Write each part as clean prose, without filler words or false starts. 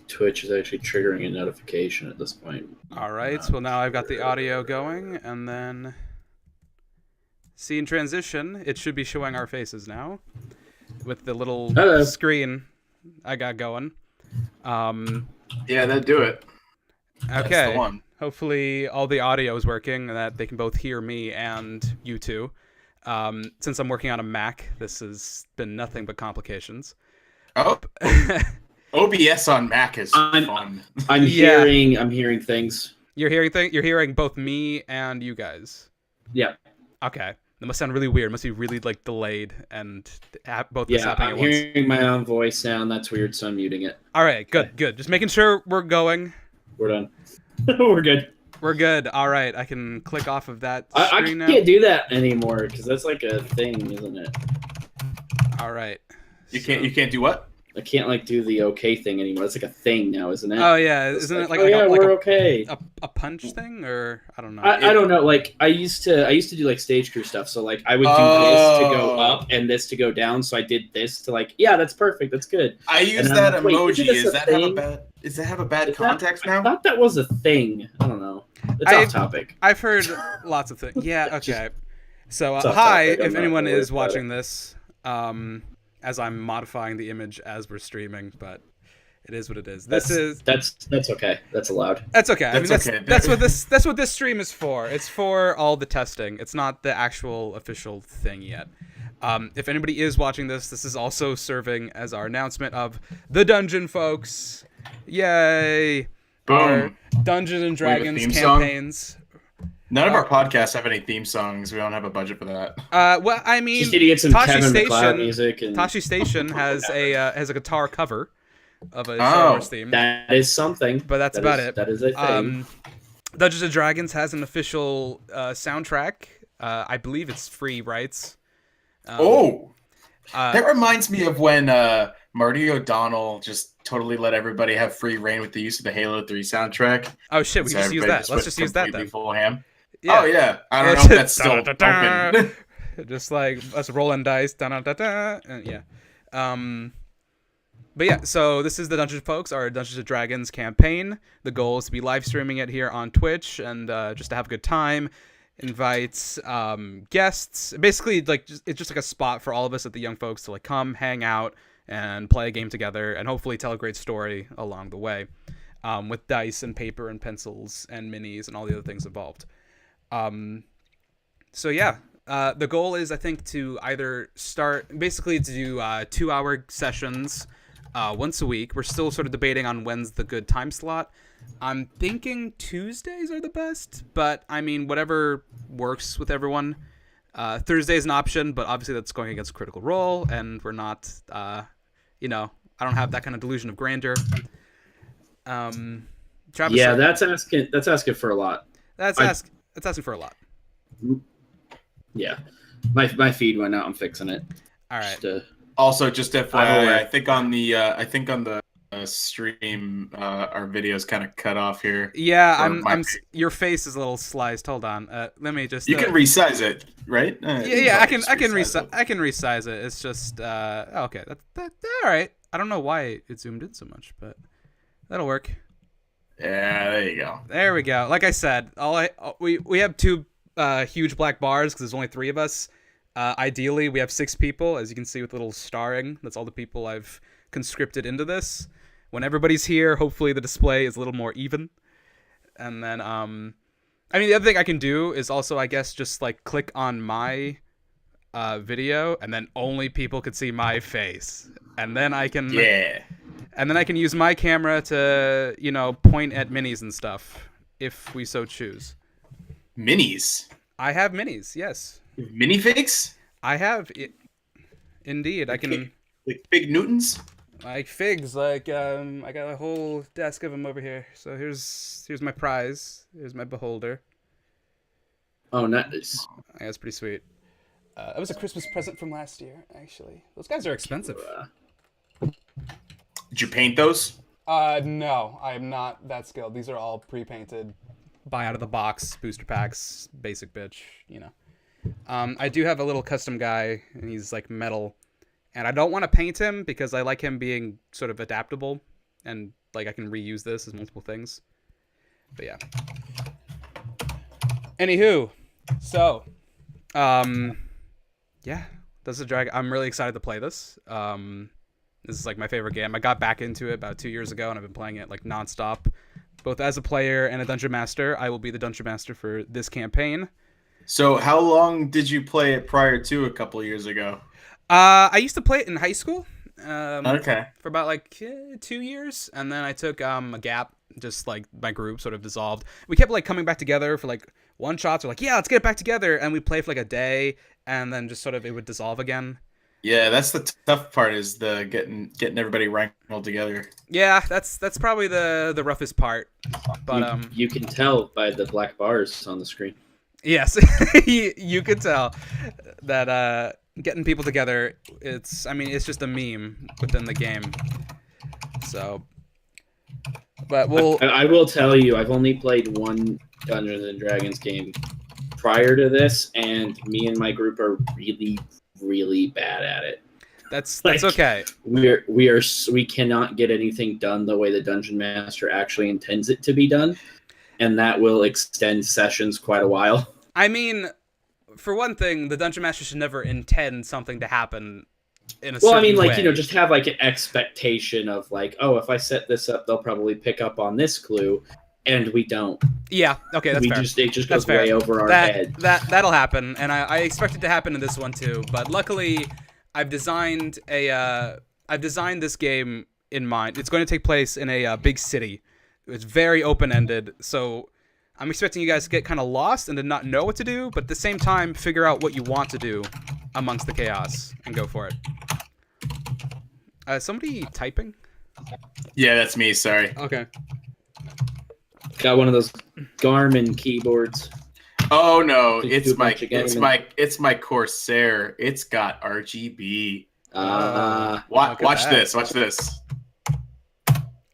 Twitch is actually triggering a notification at this point. All right. Well, now I've got the audio going, and then scene transition. It should be showing our faces now with the little Hello. screen I got going. Yeah, that'd do it. That's Okay. the one. Hopefully, all the audio is working and that they can both hear me and you two. Since I'm working on a Mac, this has been nothing but complications. Oh, OBS on Mac is fun. I'm Yeah. hearing things. You're hearing both me and you guys. Yeah. Okay. That must sound really weird. It must be really like delayed and both this Yeah, happening I'm at once. hearing my own voice sound. That's weird, so I'm muting it. All right, good. Just making sure we're going. We're done. We're good. We're good. All right, I can click off of that I screen can't now. do that anymore because that's like a thing, isn't it? All right. You can't do what? I can't like do the okay thing anymore. It's like a thing now, isn't it? Oh yeah, It's isn't it oh yeah, we're okay. a punch thing or I don't know. I don't know. Like I used to do like stage crew stuff. So like I would do this to go up and this to go down. So I did this to like that's perfect. That's good. I use And that I'm like, wait, emoji. isn't this Does a that have a thing? bad context I now? thought that was a thing. I don't know. It's off topic. I've heard lots of things. Yeah. Okay. So It's off hi, topic. I'm if not anyone worried is about watching it. this, as I'm modifying the image as we're streaming, but it is what it is. That's okay. That's allowed. That's okay. I mean, That's okay. that's what this stream is for. It's for all the testing. It's not the actual official thing yet. If anybody is watching this is also serving as our announcement of the dungeon, folks. Yay! Boom. Our Dungeons and Dragons theme song? campaigns. None of our podcasts have any theme songs. We don't have a budget for that. Well, I mean, Just need to get some Tashi Kevin MacLeod Station. music. And Tashi Station has a guitar cover of a Star Wars theme. that is something. But that's about it. That is a thing. Dungeons and Dragons has an official soundtrack. I believe it's free rights. That reminds me of when Marty O'Donnell just totally let everybody have free reign with the use of the Halo 3 soundtrack. Oh shit, we So can just use everybody that. Let's just use that completely then. Full ham. Yeah. Oh yeah, I don't know if that's still open. Just like us rolling dice. Yeah. But yeah, so this is the Dungeon Folks, our Dungeons and Dragons campaign. The goal is to be live streaming it here on Twitch and just to have a good time. Invite guests. Basically, like it's just like a spot for all of us at the Young Folks to like come, hang out, and play a game together, and hopefully tell a great story along the way, with dice and paper and pencils and minis and all the other things involved. So yeah, the goal is I think to either start basically to do 2-hour sessions once a week. We're still sort of debating on when's the good time slot. I'm thinking Tuesdays are the best, but I mean whatever works with everyone. Thursday is an option, but obviously that's going against Critical Role, and we're not, I don't have that kind of delusion of grandeur. Travis, Yeah, that's asking for a lot. that's asking for a lot. Yeah, my feed went out. I'm fixing it. All right. Also, just FYI, Oh, I think on the stream, our video's kind of cut off here. Yeah, Or your face is a little sliced. Hold on. Let me just. You can resize it, right? Yeah, I can resize it. It's just okay. That all right. I don't know why it zoomed in so much, but that'll work. Yeah, there you go. There we go. Like I said, we have two huge black bars because there's only 3 of us. Ideally, we have 6 people, as you can see with little starring. That's all the people I've conscripted into this. When everybody's here, hopefully the display is a little more even. And then, I mean, the other thing I can do is also, I guess, just like click on my video, and then only people could see my face. And then I can, and then I can use my camera to, point at minis and stuff, if we so choose. Minis. I have minis, yes. Minifigs? I have it. Indeed, I can. Like Big Newtons? Like figs, I got a whole desk of them over here. So here's my prize. Here's my beholder. Oh, nice. That's pretty sweet. That was a Christmas present from last year, actually. Those guys are expensive. Did you paint those? No, I am not that skilled. These are all pre-painted, buy out of the box booster packs, basic bitch, I do have a little custom guy, and he's like metal, and I don't want to paint him because I like him being sort of adaptable. and like I can reuse this as multiple things. But yeah. Anywho, so yeah, Dungeons and Dragons. I'm really excited to play this. This is like my favorite game. I got back into it about 2 years ago, and I've been playing it like nonstop, both as a player and a dungeon master. I will be the dungeon master for this campaign. So how long did you play it prior to a couple years ago? I used to play it in high school. Okay. For about like 2 years, and then I took a gap. Just like my group sort of dissolved. We kept like coming back together for like one shots. We're like, yeah, let's get it back together, and we play for like a day, and then just sort of it would dissolve again. Yeah, that's the tough part is the getting everybody wrangled together. Yeah, that's probably the roughest part. But you can tell by the black bars on the screen. yes, you could tell that getting people together. It's just a meme within the game. So. But I will tell you, I've only played one Dungeons and Dragons game prior to this, and me and my group are really, really bad at it. That's okay. We cannot get anything done the way the Dungeon Master actually intends it to be done, and that will extend sessions quite a while. I mean, for one thing, the Dungeon Master should never intend something to happen. Well, I mean, like, way. Just have like an expectation of like, oh, if I set this up, they'll probably pick up on this clue, and we don't. Yeah, okay, that's fair. It just goes way over our head. That'll happen, and I expect it to happen in this one too. But luckily, I've designed this game in mind. It's going to take place in a big city. It's very open-ended, so I'm expecting you guys to get kind of lost and to not know what to do, but at the same time, figure out what you want to do amongst the chaos and go for it. Somebody typing? Yeah, that's me. Sorry. Okay. Got one of those Garmin keyboards. Oh no, it's my Corsair. It's got RGB. Watch this. Watch this.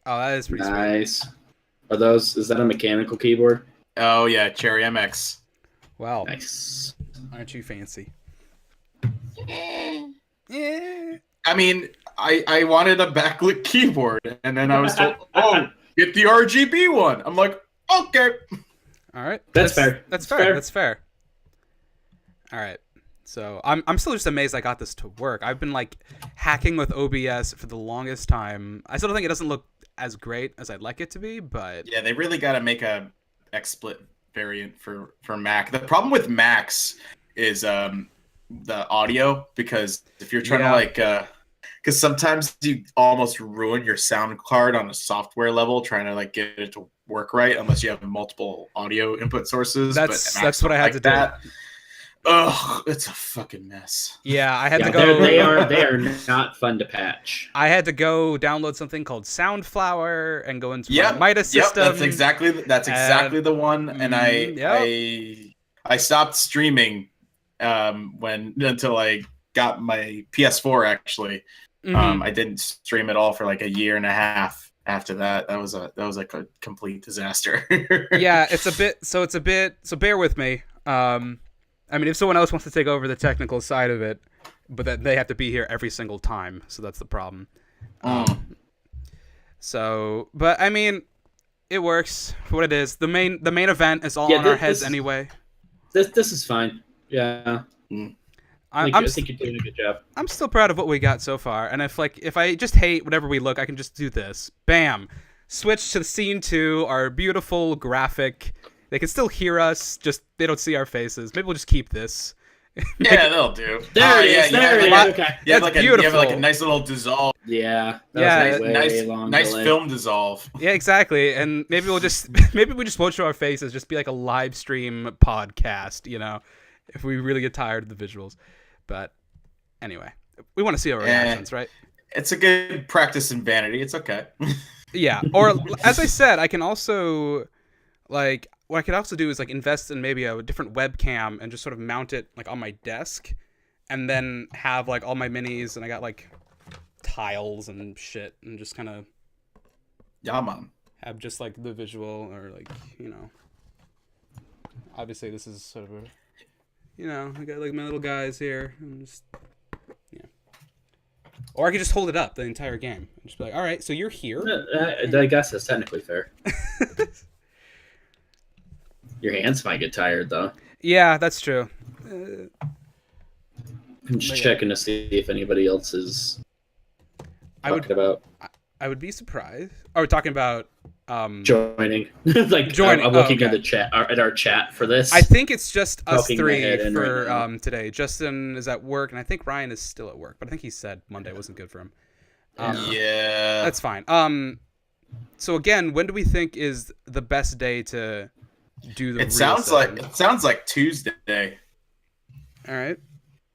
Oh, that is pretty nice. Sweet. Is that a mechanical keyboard? Oh yeah, Cherry MX. Wow. Nice. Aren't you fancy? Yeah. I mean, I wanted a backlit keyboard, and then I was told, oh, get the RGB one. I'm like, okay. All right. That's fair. That's fair. That's fair. All right. So I'm still just amazed I got this to work. I've been like hacking with OBS for the longest time. I still don't think it doesn't look as great as I'd like it to be, but yeah, they really got to make a XSplit variant for Mac. The problem with Macs is the audio, because if you're trying to like because sometimes you almost ruin your sound card on a software level trying to like get it to work right unless you have multiple audio input sources. That's what I had to do. Ugh, it's a fucking mess. Yeah, I had to go. They are not fun to patch. I had to go download something called Soundflower and go into my Midas system. That's exactly the one. And I stopped streaming until I got my PS4. Actually, I didn't stream at all for like a year and a half. After that, that was like a complete disaster. Yeah, it's a bit. So bear with me. I mean, if someone else wants to take over the technical side of it, but that they have to be here every single time, so that's the problem. But I mean, it works for what it is. The main event is all on our heads anyway. This is fine. Yeah. I think you're doing a good job. I'm still proud of what we got so far, and if I just hate whatever we look, I can just do this. Bam, switch to scene 2. Our beautiful graphic. They can still hear us, just they don't see our faces. Maybe we'll just keep this. Yeah, they'll do. There it is. Okay. You have like a nice little dissolve. Yeah. Nice film dissolve. Yeah, exactly. And maybe we just won't show our faces. Just be like a live stream podcast. If we really get tired of the visuals. But anyway, we want to see our reactions, right? It's a good practice in vanity. It's okay. Yeah. Or as I said, I can also what I could also do is like invest in maybe a different webcam and just sort of mount it like on my desk, and then have like all my minis, and I got like tiles and shit, and just kind of man, have just like the visual, or like obviously this is sort of a I got like my little guys here, and just Or I could just hold it up the entire game. Just be like, all right, so you're here. I guess that's technically fair. Your hands might get tired, though. Yeah, that's true. I'm just checking to see if anybody else is I would be surprised. Oh, we're talking about joining. Like joining. I'm looking at the chat, at our chat for this. I think it's just us Poking my head three in for right now. today. Justin is at work, and I think Ryan is still at work. But I think he said Monday wasn't good for him. Yeah. That's fine. So again, when do we think is the best day to do the? It sounds like Tuesday. All right.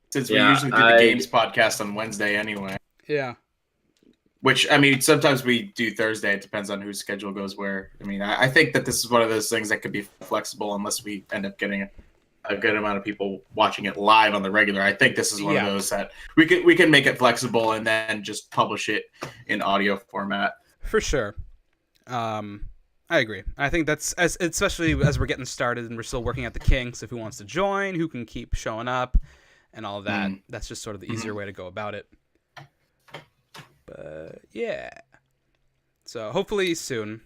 Since we usually do the games podcast on Wednesday anyway. Yeah. Which, I mean, sometimes we do Thursday. It depends on whose schedule goes where. I mean, I think that this is one of those things that could be flexible unless we end up getting a good amount of people watching it live on the regular. I think this is one of those that we can make it flexible and then just publish it in audio format. For sure. I agree. I think that's especially as we're getting started and we're still working at the kinks. If who wants to join, who can keep showing up, and all of that. That's just sort of the easier way to go about it. But yeah. So hopefully soon.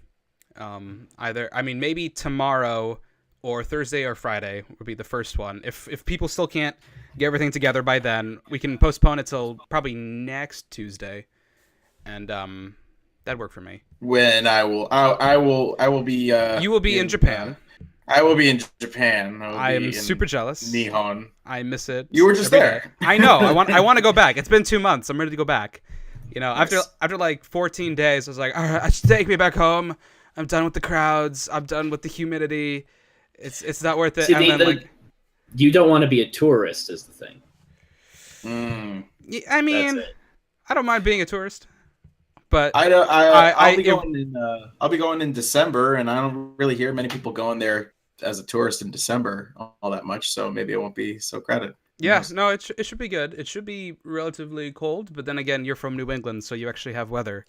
Maybe tomorrow or Thursday or Friday would be the first one. If people still can't get everything together by then, we can postpone it till probably next Tuesday, and that'd work for me. When I will be. You will be in Japan. I will be in Japan. I am super jealous. Nihon. I miss it. You were just there. Day. I know. I want to go back. It's been 2 months. I'm ready to go back. You know, nice. after like 14 days, I was like, all right, take me back home. I'm done with the crowds. I'm done with the humidity. It's not worth it. See, you don't want to be a tourist, is the thing. I mean, I don't mind being a tourist, but I'll be going in December, and I don't really hear many people going there as a tourist in December all that much. So maybe it won't be so crowded. Yeah, no, it should be good. It should be relatively cold, but then again, you're from New England, so you actually have weather.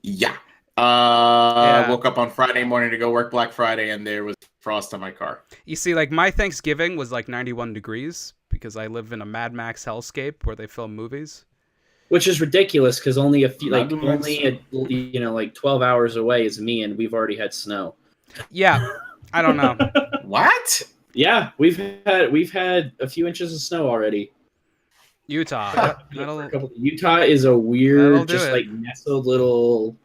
Yeah. I woke up on Friday morning to go work Black Friday, and there was frost on my car. You see, like, my Thanksgiving was like 91 degrees because I live in a Mad Max hellscape where they film movies. Which is ridiculous because only 12 hours away is me, and we've already had snow. Yeah, I don't know. What? Yeah, we've had a few inches of snow already. Utah. Utah is a weird, just like nestled little.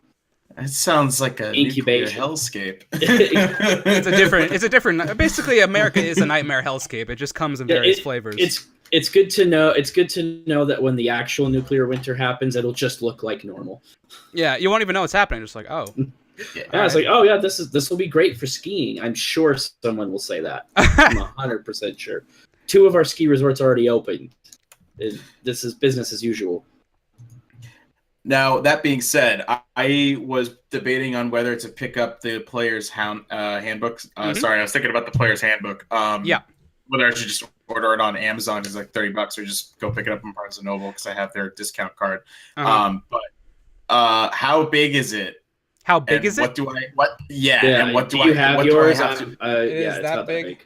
It sounds like a incubation hellscape. It's a different. Basically, America is a nightmare hellscape. It just comes in various flavors. It's good to know. It's good to know that when the actual nuclear winter happens, it'll just look like normal. Yeah, you won't even know what's happening. Just like, oh. Yeah, it's like, oh yeah, this will be great for skiing. I'm sure someone will say that. I'm 100% sure. 2 of our ski resorts already opened. This is business as usual. Now, that being said, I was debating on whether to pick up the Player's Handbook. Sorry, I was thinking about the Player's Handbook. Whether I should just order it on Amazon, it's like $30, or just go pick it up in Barnes & Noble because I have their discount card. But how big is it? How big is it? And what do you have yours? It's not big? that big.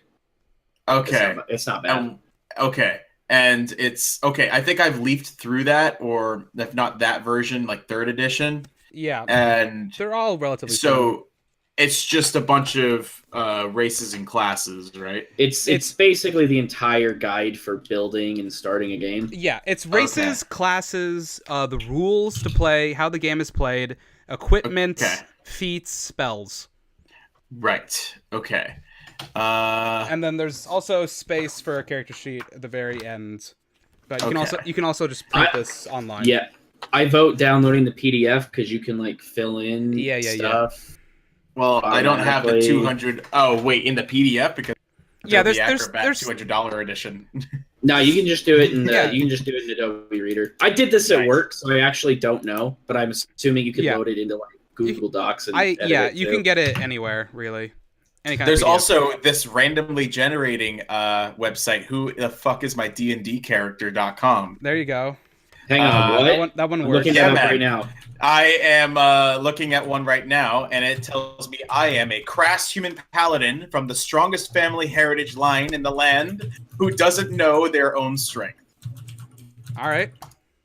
Okay. It's not bad. Okay. And it's okay. I think I've leafed through that, or if not that version, like 3rd edition. Yeah. And they're all relatively so it's just a bunch of races and classes, right? It's basically the entire guide for building and starting a game. Yeah, it's races, classes, the rules to play, how the game is played, equipment, feats, spells. Right. Okay. And then there's also space for a character sheet at the very end. But you can also just print this online. Yeah. I vote downloading the PDF because you can like fill in stuff. Well, I don't have the 200. Oh, wait, in the PDF because there's $200 edition. No, you can just do it in the Adobe Reader. I did this at work, so I actually don't know, but I'm assuming you can load it into like Google Docs and you can get it anywhere really. There's also this randomly generating website. Who the fuck is my DNDcharacter.com? There you go. Hang on, what? That one I'm works. looking at it right now. I am looking at one right now, and it tells me I am a crass human paladin from the strongest family heritage line in the land who doesn't know their own strength. All right.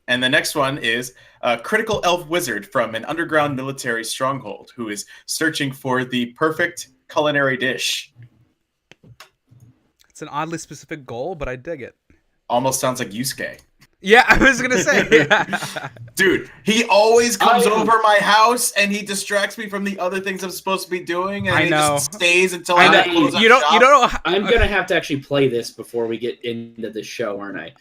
And the next one is a critical elf wizard from an underground military stronghold who is searching for the perfect culinary dish. It's an oddly specific goal, but I dig it. Almost sounds like Yusuke. Yeah, I was gonna say. Dude, he always comes over my house and he distracts me from the other things I'm supposed to be doing, and I he know. just stays until I I know. close up You don't shop. know. I'm gonna have to actually play this before we get into the show, aren't I?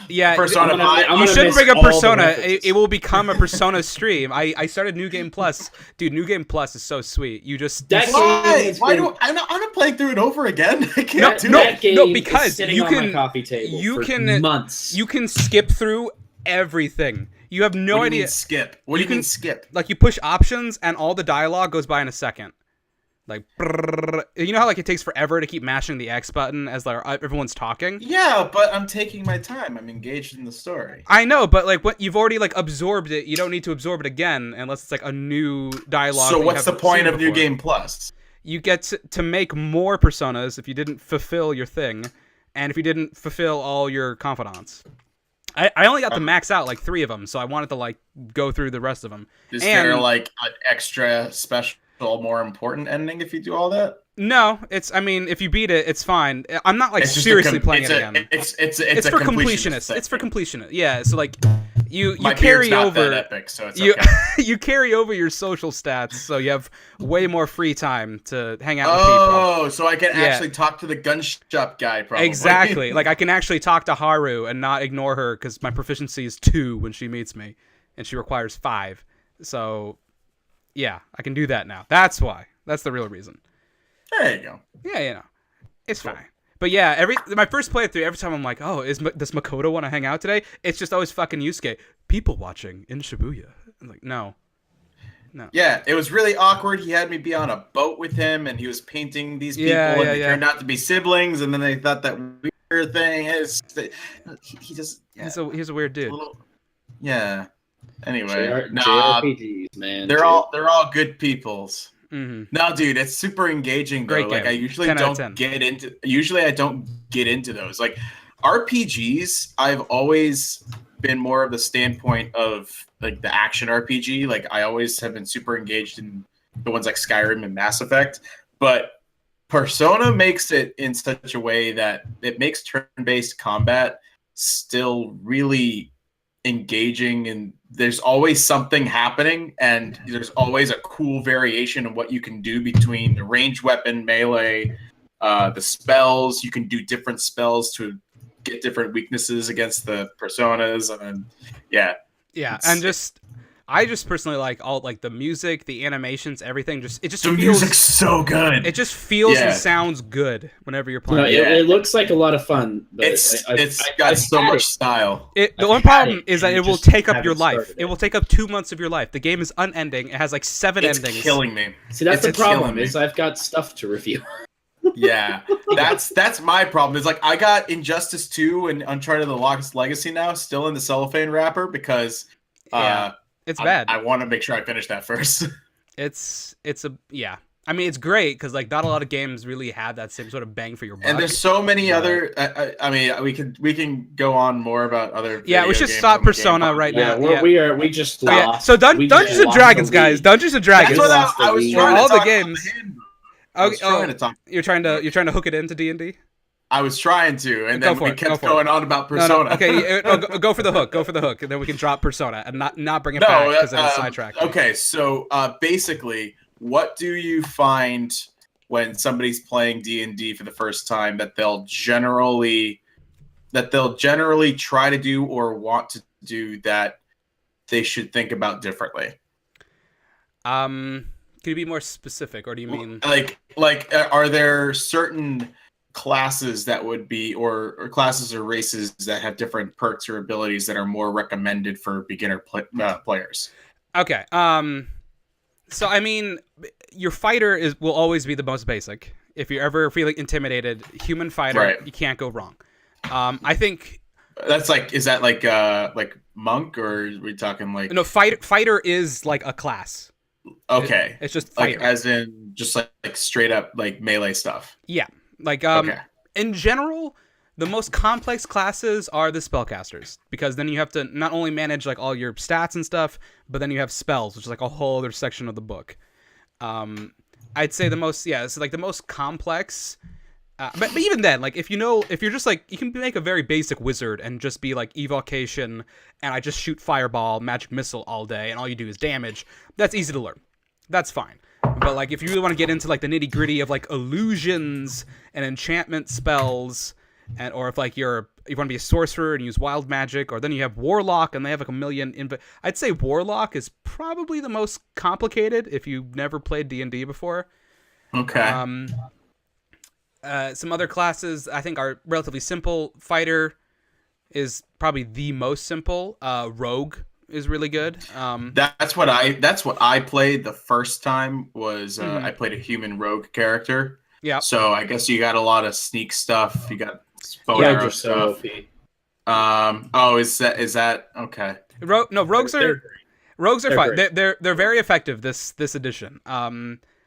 Yeah, Persona I'm gonna- 5. I'm you gonna should miss bring up all the Persona. references. It will become a Persona stream. I started New Game Plus. Dude, New Game Plus is so sweet. You just That Why? game has Why been- do I'm not playing through it over again? I can't No, do no. it. That game because is sitting you on my can- coffee table you for can- months. you can skip through everything. You have no What do you idea. mean skip? What do You you mean can- skip? Like you push options and all the dialogue goes by in a second. Like, brrrr. You know how like it takes forever to keep mashing the X button as like everyone's talking. Yeah, but I'm taking my time. I'm engaged in the story. I know, but like what you've already like absorbed it. You don't need to absorb it again unless it's like a new dialogue. So that you what's the haven't point seen of New before. Game Plus? You get to make more personas if you didn't fulfill your thing, and if you didn't fulfill all your confidants. I only got to max out like 3 of them, so I wanted to like go through the rest of them. Is And- there like an extra special, more important ending if you do all that? No, it's. I mean, if you beat it, it's fine. I'm not like It's just seriously playing it it's again. It's It's a for completionist completionists. thing. It's for completionists. Yeah. So like, you My carry beard's not that over. epic, so it's You okay. you carry over your social stats, so you have way more free time to hang out with people. Oh, so I can Yeah. actually talk to the gun shop guy, probably. Exactly. Like I can actually talk to Haru and not ignore her because my proficiency is 2 when she meets me, and she requires 5. So, yeah, I can do that now. That's why. That's the real reason. There you go. Yeah, you know, it's Cool. fine. But yeah, my first playthrough, every time I'm like, oh, does Makoto want to hang out today? It's just always fucking Yusuke. People watching in Shibuya. I'm like, no. Yeah, it was really awkward. He had me be on a boat with him, and he was painting these people, Yeah, and yeah, they yeah. turned out to be siblings, and then they thought that weird thing is he just He's a weird dude. yeah. Anyway, JRPGs, man. they're all good peoples. hmm No, dude, it's super engaging though. Great Like game. I usually 10 out of don't 10. I don't get into those. Like RPGs, I've always been more of the standpoint of like the action RPG. Like I always have been super engaged in the ones like Skyrim and Mass Effect, but Persona makes it in such a way that it makes turn-based combat still really engaging, and there's always something happening, and there's always a cool variation of what you can do between the ranged weapon, melee, the spells. You can do different spells to get different weaknesses against the personas, and then, yeah. Yeah, It's- and I just personally like all like the music, the animations, everything. It just The feels. music's so good. It just feels Yeah. and sounds good whenever you're No, playing. Yeah. it looks like a lot of fun. But It's I've got had so it. much style. The I've only had problem it, is that and it will just take up your haven't life. started It it. will take up 2 months of your life. The game is unending. It has like 7 It's endings. killing me. See, that's It's the problem. killing me. Is I've got stuff to review. Yeah, that's my problem. Is like I got Injustice 2 and Uncharted: The Lost Legacy now still in the cellophane wrapper because Yeah. It's bad. I want to make sure I finish that first. It's a yeah. I mean, it's great because like not a lot of games really have that same sort of bang for your buck. And there's so many Right. other. I mean, we can go on more about other. Yeah, we video should games stop on the Game Persona Pod. right Yeah, now. we just Oh, yeah. lost. So we Dungeons just and lost Dragons, the guys. lead. Dungeons and That's Dragons. what lost I the was lead. trying to All the talk about games. handbook. I was trying to talk. You're trying to hook it into D&D? I was trying to, and Go then for we it, go kept for it. going on about No, Persona. no. Okay, go for the hook. Go for the hook, and then we can drop Persona and not bring it back because it'll sidetrack. me. Okay, so basically, what do you find when somebody's playing D&D for the first time that they'll generally try to do or want to do that they should think about differently? Can you be more specific, or do you mean? Like are there certain classes that would be or classes or races that have different perks or abilities that are more recommended for beginner players? Okay. So I mean, your fighter will always be the most basic. If you're ever feeling intimidated, human fighter, Right. you can't go wrong. I think That's like, is that like monk, or are we talking like no fighter is like a class. okay, It's just like fighter. as in just like straight up like melee stuff? Yeah. Like Okay, in general, The most complex classes are the spellcasters, because then you have to not only manage like all your stats and stuff, but then you have spells, which is like a whole other section of the book. I'd say the most complex. But even then, like if you're just like, you can make a very basic wizard and just be like evocation, and I just shoot fireball, magic missile all day, and all you do is damage. That's easy to learn. That's fine. But like if you really want to get into like the nitty gritty of like illusions and enchantment spells, or if like you want to be a sorcerer and use wild magic, or then you have warlock and they have like a million. I'd say warlock is probably the most complicated if you've never played D&D before. Okay. Some other classes I think are relatively simple. Fighter is probably the most simple. Rogue is really good. That's what I played the first time was I played a human rogue character. Yeah. So I guess you got a lot of sneak stuff. You got bow and arrow stuff. Is that okay? Rogues are fine. great. They're very effective this edition.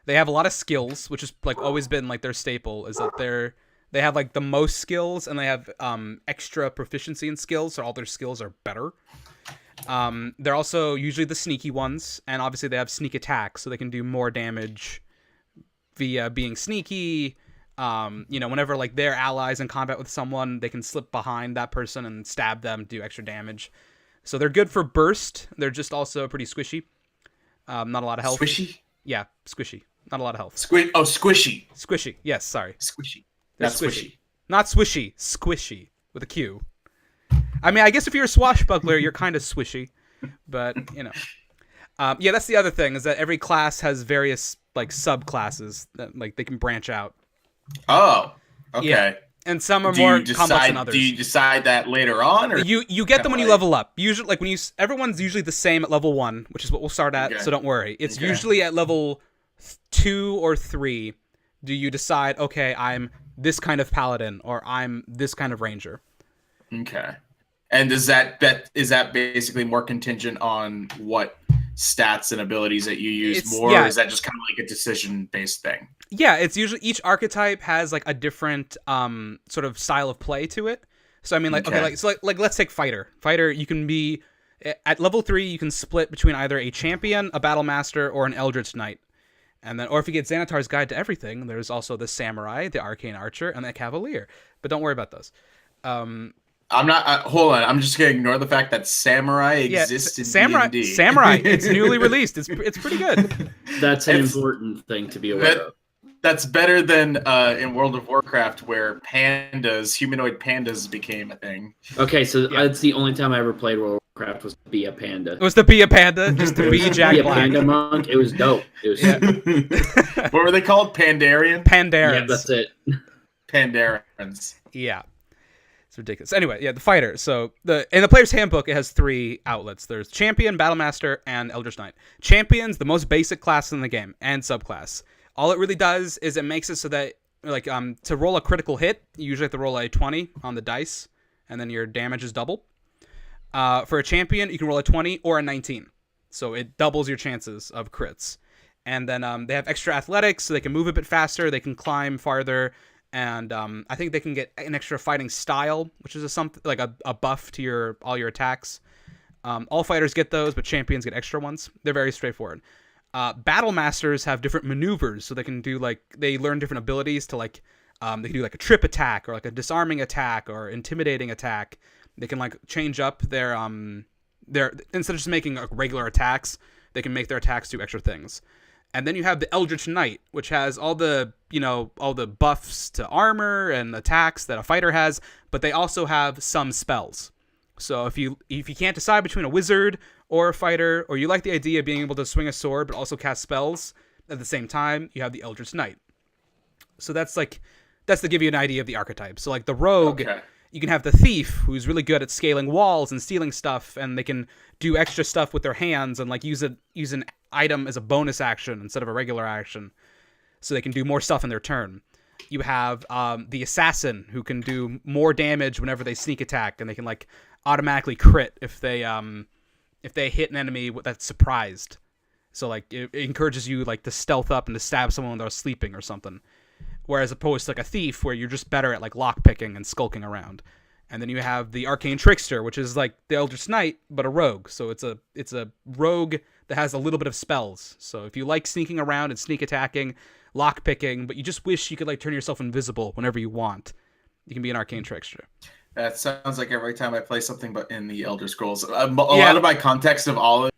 They have a lot of skills, which has like always been like their staple, is that they have like the most skills, and they have extra proficiency in skills, so all their skills are better. They're also usually the sneaky ones, and obviously they have sneak attack, so they can do more damage via being sneaky. Whenever like they're allies in combat with someone, they can slip behind that person and stab them, do extra damage. So they're good for burst. They're just also pretty squishy. Not a lot of health. Squishy? Yeah, squishy. Not a lot of health. Squishy. Squishy. Yes, sorry. Squishy. They're That's squishy. Not swishy. Squishy with a Q. I mean, I guess if you're a swashbuckler, you're kind of swishy, but that's the other thing, is that every class has various like subclasses that like they can branch out. Oh, okay. Yeah. And some are more complex than others. Do you decide that later on, or you get them when you level up? Usually, like everyone's usually the same at level 1, which is what we'll start at. Okay. So don't worry. It's usually at level 2 or 3. Do you decide? Okay, I'm this kind of paladin, or I'm this kind of ranger. Okay. And is that basically more contingent on what stats and abilities that you use or is that just kind of like a decision-based thing? Yeah, it's usually each archetype has like a different sort of style of play to it. So I mean, like let's take fighter. Fighter, you can be at level 3. You can split between either a champion, a battle master, or an eldritch knight. And then, or if you get Xanatar's Guide to Everything, there's also the samurai, the arcane archer, and the cavalier. But don't worry about those. I'm not. Hold on. I'm just gonna ignore the fact that samurai exists in D&D. Samurai. It's newly released. It's pretty good. That's an important thing to be aware of. That's better than in World of Warcraft, where humanoid pandas became a thing. Okay, so that's the only time I ever played World of Warcraft was to be a panda. It was to be a panda, just to be Jack be a Black. Panda monk. It was dope. It was What were they called? Pandarian? Pandarans. Yeah, that's it. Pandarans. Yeah. It's ridiculous. Anyway, the fighter. So in the player's handbook, it has 3 outlets. There's champion, battlemaster, and eldritch knight. Champion's the most basic class in the game and subclass. All it really does is it makes it so that like to roll a critical hit, you usually have to roll a 20 on the dice, and then your damage is double. For a champion, you can roll a 20 or a 19, so it doubles your chances of crits. And then they have extra athletics, so they can move a bit faster, they can climb farther. And I think they can get an extra fighting style, which is a buff to all your attacks. All fighters get those, but champions get extra ones. They're very straightforward. Battle masters have different maneuvers, so they can do they learn different abilities to they can do like a trip attack or like a disarming attack or intimidating attack. They can change up their instead of just making regular attacks, they can make their attacks do extra things. And then you have the Eldritch Knight, which has all the buffs to armor and attacks that a fighter has, but they also have some spells. So if you can't decide between a wizard or a fighter, or you like the idea of being able to swing a sword but also cast spells at the same time, you have the Eldritch Knight. So that's to give you an idea of the archetype. So like the rogue, you can have the thief, who's really good at scaling walls and stealing stuff, and they can do extra stuff with their hands and use an item as a bonus action instead of a regular action, so they can do more stuff in their turn. You have the assassin, who can do more damage whenever they sneak attack, and they can automatically crit if they hit an enemy that's surprised. So it encourages you to stealth up and to stab someone when they're sleeping or something. whereas opposed to like a thief where you're just better at like lock picking and skulking around. And then you have the Arcane Trickster, which is like the Eldritch Knight but a rogue. So it's a rogue that has a little bit of spells. So if you like sneaking around and sneak attacking, lock picking, but you just wish you could like turn yourself invisible whenever you want, you can be an Arcane Trickster. That sounds like every time I play something but in the Elder Scrolls. A lot of my context of all of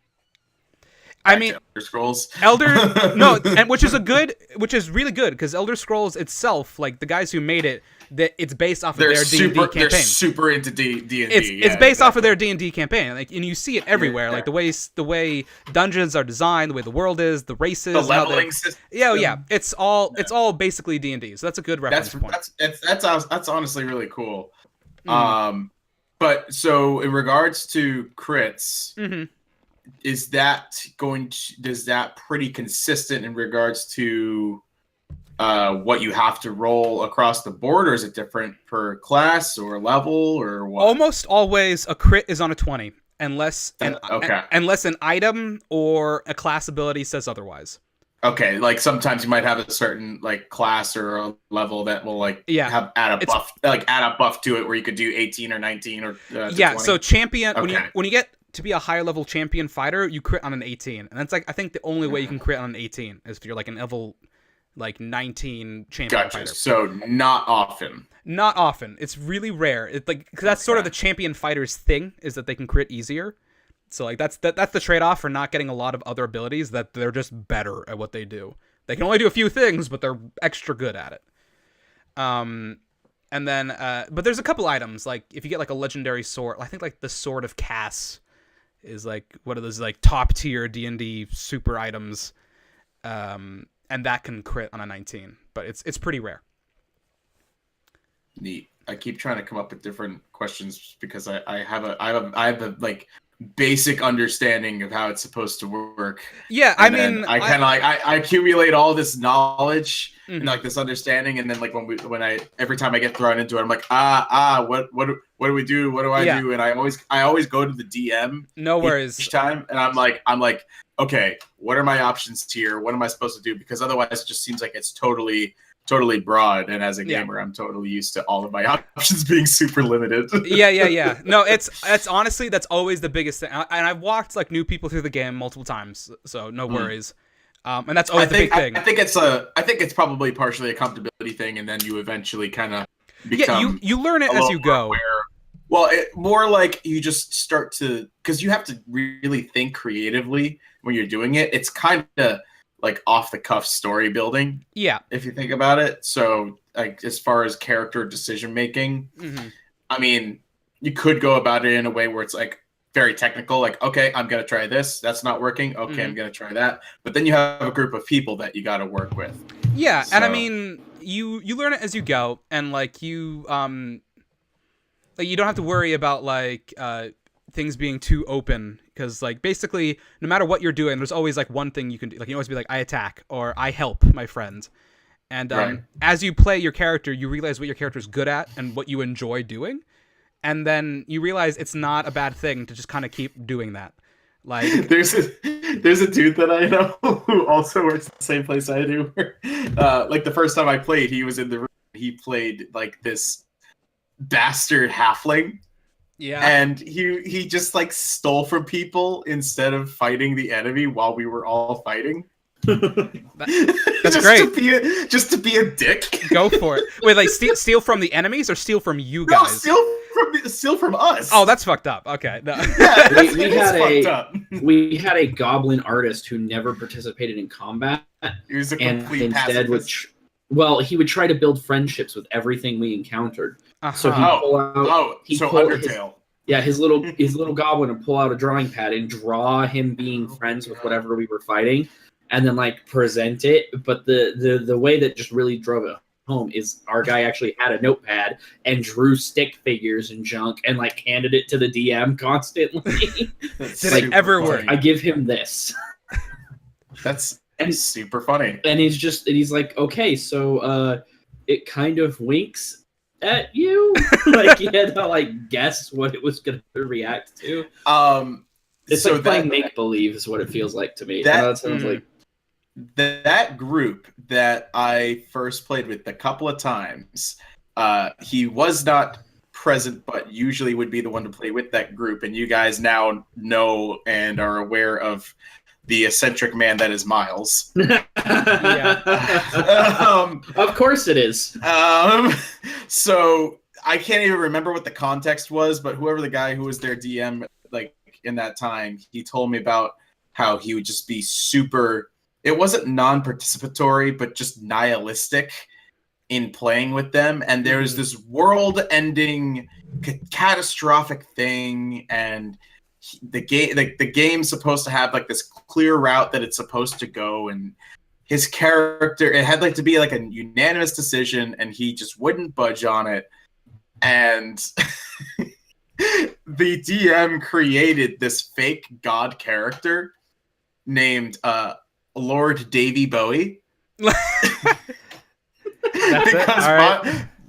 Elder Scrolls. No, and which is really good because Elder Scrolls itself, like the guys who made it, that it's based off of their D&D campaign. They're super into D&D. It's based off of their D&D campaign, like, and you see it everywhere, like the way dungeons are designed, the way the world is, the races, the leveling system. Yeah. It's all basically D&D. So that's a good reference point. That's honestly really cool. But so in regards to crits. Mm-hmm. Is that pretty consistent in regards to what you have to roll across the board, or is it different per class or level or what? Almost always a crit is on a 20 unless an item or a class ability says otherwise. Okay, like sometimes you might have a certain like class or a level that will add a buff to it where you could do 18 or 19 or 20. So champion when you get to be a higher level champion fighter, you crit on an 18. And that's like, I think the only way you can crit on an 18 is if you're like an level like 19 champion fighter. So not often. Not often. It's really rare. It's like, cause that's sort of the champion fighter's thing, is that they can crit easier. So like that's the trade-off for not getting a lot of other abilities, that they're just better at what they do. They can only do a few things, but they're extra good at it. And then but there's a couple items, like if you get like a legendary sword, I think like the Sword of Cass is like one of those like top tier D&D super items, and that can crit on a 19, but it's pretty rare. Neat. I keep trying to come up with different questions because I have a like basic understanding of how it's supposed to work. Yeah, I mean, I kind of I accumulate all this knowledge and like this understanding, and then like every time I get thrown into it, I'm like what do we do? What do I do? And I always go to the DM. No worries. Each time, and I'm like, okay, what are my options here? What am I supposed to do? Because otherwise, it just seems like it's totally broad, and as a gamer, I'm totally used to all of my options being super limited. Yeah. No, it's honestly, that's always the biggest thing. And I've walked like new people through the game multiple times, so no worries. And that's always the big thing. I think it's probably partially a comfortability thing, and then you eventually kind of become. You learn it as you go. Well, more like you just start to, because you have to really think creatively when you're doing it. It's kind of like off the cuff story building. Yeah. If you think about it. So like as far as character decision making, I mean, you could go about it in a way where it's like very technical, like, okay, I'm going to try this. That's not working. Okay, I'm going to try that. But then you have a group of people that you got to work with. Yeah. So. And I mean, you learn it as you go, and like you don't have to worry about like things being too open, because like basically no matter what you're doing, there's always like one thing you can do. Like you always be like, I attack or I help my friend. And as you play your character, you realize what your character is good at and what you enjoy doing, and then you realize it's not a bad thing to just kind of keep doing that. Like there's a dude that I know who also works at the same place I do. Like the first time I played, he was in the room. He played like this bastard halfling. Yeah. And he just like stole from people instead of fighting the enemy while we were all fighting. That's great. Just to be a dick. Go for it. Wait, like steal from the enemies or steal from you guys? No, steal from us. Oh, that's fucked up. Okay. No. Yeah, we had a goblin artist who never participated in combat. He was a complete instead he would try to build friendships with everything we encountered. So he'd pull out Undertale. His little goblin would pull out a drawing pad and draw him being friends with whatever we were fighting, and then like present it. But the way that just really drove it home is our guy actually had a notepad and drew stick figures and junk and like handed it to the DM constantly. Did it ever work? I give him this. That's super funny. And he's like, okay, so it kind of winks at you. Like he had to like guess what it was gonna react to. It's so like playing make believe is what it feels like to me. That sounds like that group that I first played with a couple of times, he was not present, but usually would be the one to play with that group. And you guys now know and are aware of the eccentric man that is Miles. Of course it is. So I can't even remember what the context was, but whoever the guy who was their DM, like in that time, he told me about how he would just be super. It wasn't non-participatory, but just nihilistic in playing with them. And there was this world-ending, catastrophic thing, and the game's supposed to have like this clear route that it's supposed to go, and his character, it had like to be like a unanimous decision, and he just wouldn't budge on it. And the DM created this fake god character named Lord Davy Bowie.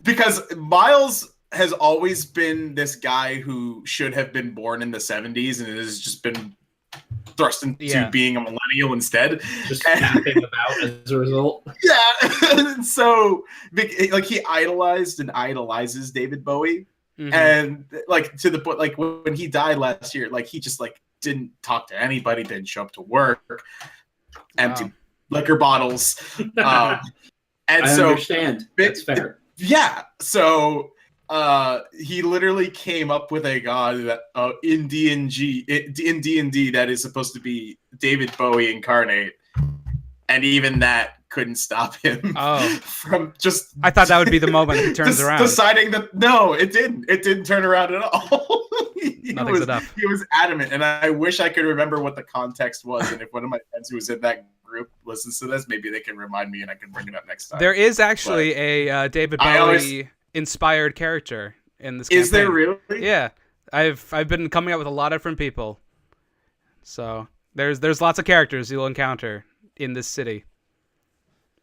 Because Miles has always been this guy who should have been born in the 70s and has just been thrust into being a millennial instead. Just fapping about as a result. Yeah. So, like, he idolized and idolizes David Bowie. Mm-hmm. And, like, to the point, like, when he died last year, like, he just, like, didn't talk to anybody, didn't show up to work, empty liquor bottles. And I understand. That's fair. Yeah. So he literally came up with a god that in D&D that is supposed to be David Bowie incarnate, and even that couldn't stop him from just. I thought that would be the moment he turns around. Deciding that no, it didn't. It didn't turn around at all. Nothing's enough. He was adamant, and I wish I could remember what the context was. And if one of my friends who was in that group listens to this, maybe they can remind me and I can bring it up next time. There is actually a David Bowie inspired character in this campaign. Is there really? Yeah. I've been coming up with a lot of different people. So there's lots of characters you'll encounter in this city.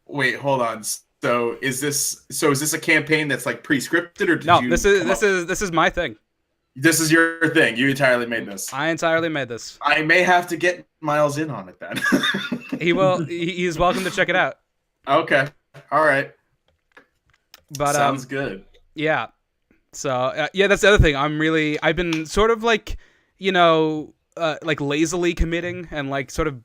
Wait, hold on. So is this a campaign that's like pre-scripted, or this is my thing. This is your thing. You entirely made this. I entirely made this. I may have to get Miles in on it then. He's welcome to check it out. Okay. All right. But sounds good. Yeah. So that's the other thing. I've been sort of like, like lazily committing and like sort of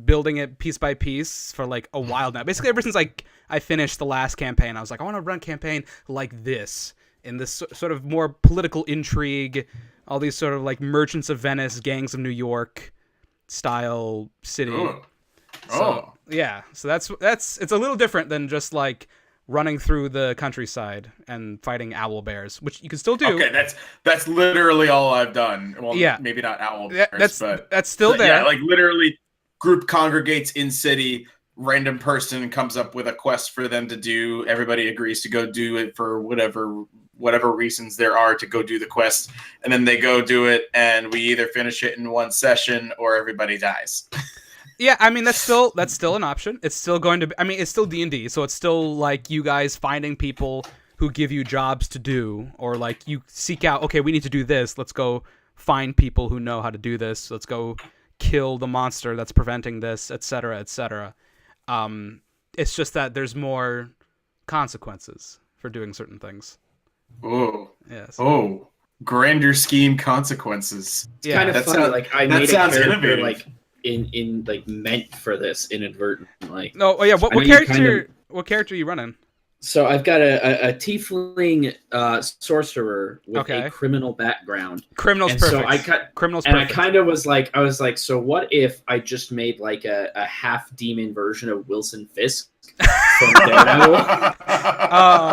building it piece by piece for like a while now. Basically ever since like I finished the last campaign, I was like, I want to run a campaign like this, in this sort of more political intrigue, all these sort of like Merchants of Venice, Gangs of New York style city. So that's it's a little different than just like running through the countryside and fighting owl bears, which you can still do. Okay, that's literally all I've done. Well, yeah, maybe not owl bears, but that's still there. Yeah, like literally, group congregates in city. Random person comes up with a quest for them to do. Everybody agrees to go do it for whatever reasons there are to go do the quest, and then they go do it, and we either finish it in one session or everybody dies. Yeah, I mean that's still an option. It's still going to be, I mean it's still D&D, so it's still like you guys finding people who give you jobs to do, or like you seek out, okay, we need to do this. Let's go find people who know how to do this. Let's go kill the monster that's preventing this, etc., etc. It's just that there's more consequences for doing certain things. Oh. Yes. Oh. Grander scheme consequences. It's kind of funny. Like I made a character like in like meant for this inadvertently. No, oh yeah. What character are you running? So I've got a tiefling sorcerer with a criminal background. Criminal's perfect. So Criminal's perfect. I was like, so what if I just made like a half demon version of Wilson Fisk from Daredevil?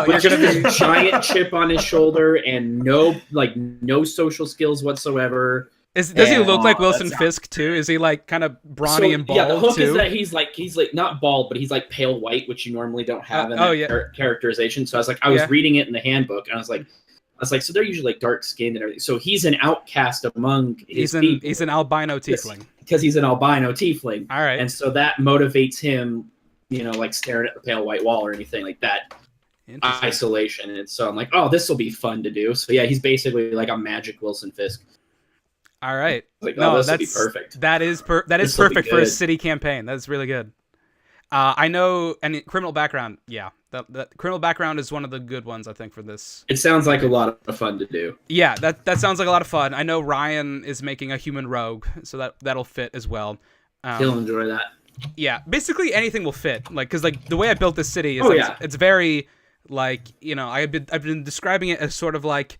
With just a giant chip on his shoulder and no social skills whatsoever. Does he look like Wilson Fisk too? Is he like kind of brawny and bald? Yeah, the hook too? is that he's like not bald, but he's like pale white, which you normally don't have in characterization. So I was like, I was reading it in the handbook, and I was like, so they're usually like dark skinned and everything. So he's an outcast among his people. He's an albino tiefling. Because he's an albino tiefling. All right. And so that motivates him, like staring at the pale white wall or anything like that. Isolation. And so I'm like, oh, this will be fun to do. So yeah, he's basically like a magic Wilson Fisk. All right. Like, no, this would be perfect. That is perfect for a city campaign. That's really good. I know, and criminal background. Yeah, that criminal background is one of the good ones I think for this. It sounds like a lot of fun to do. Yeah, that sounds like a lot of fun. I know Ryan is making a human rogue, so that'll fit as well. He'll enjoy that. Yeah, basically anything will fit. Like, cause like the way I built this city is it's very like, you know, I've been describing it as sort of like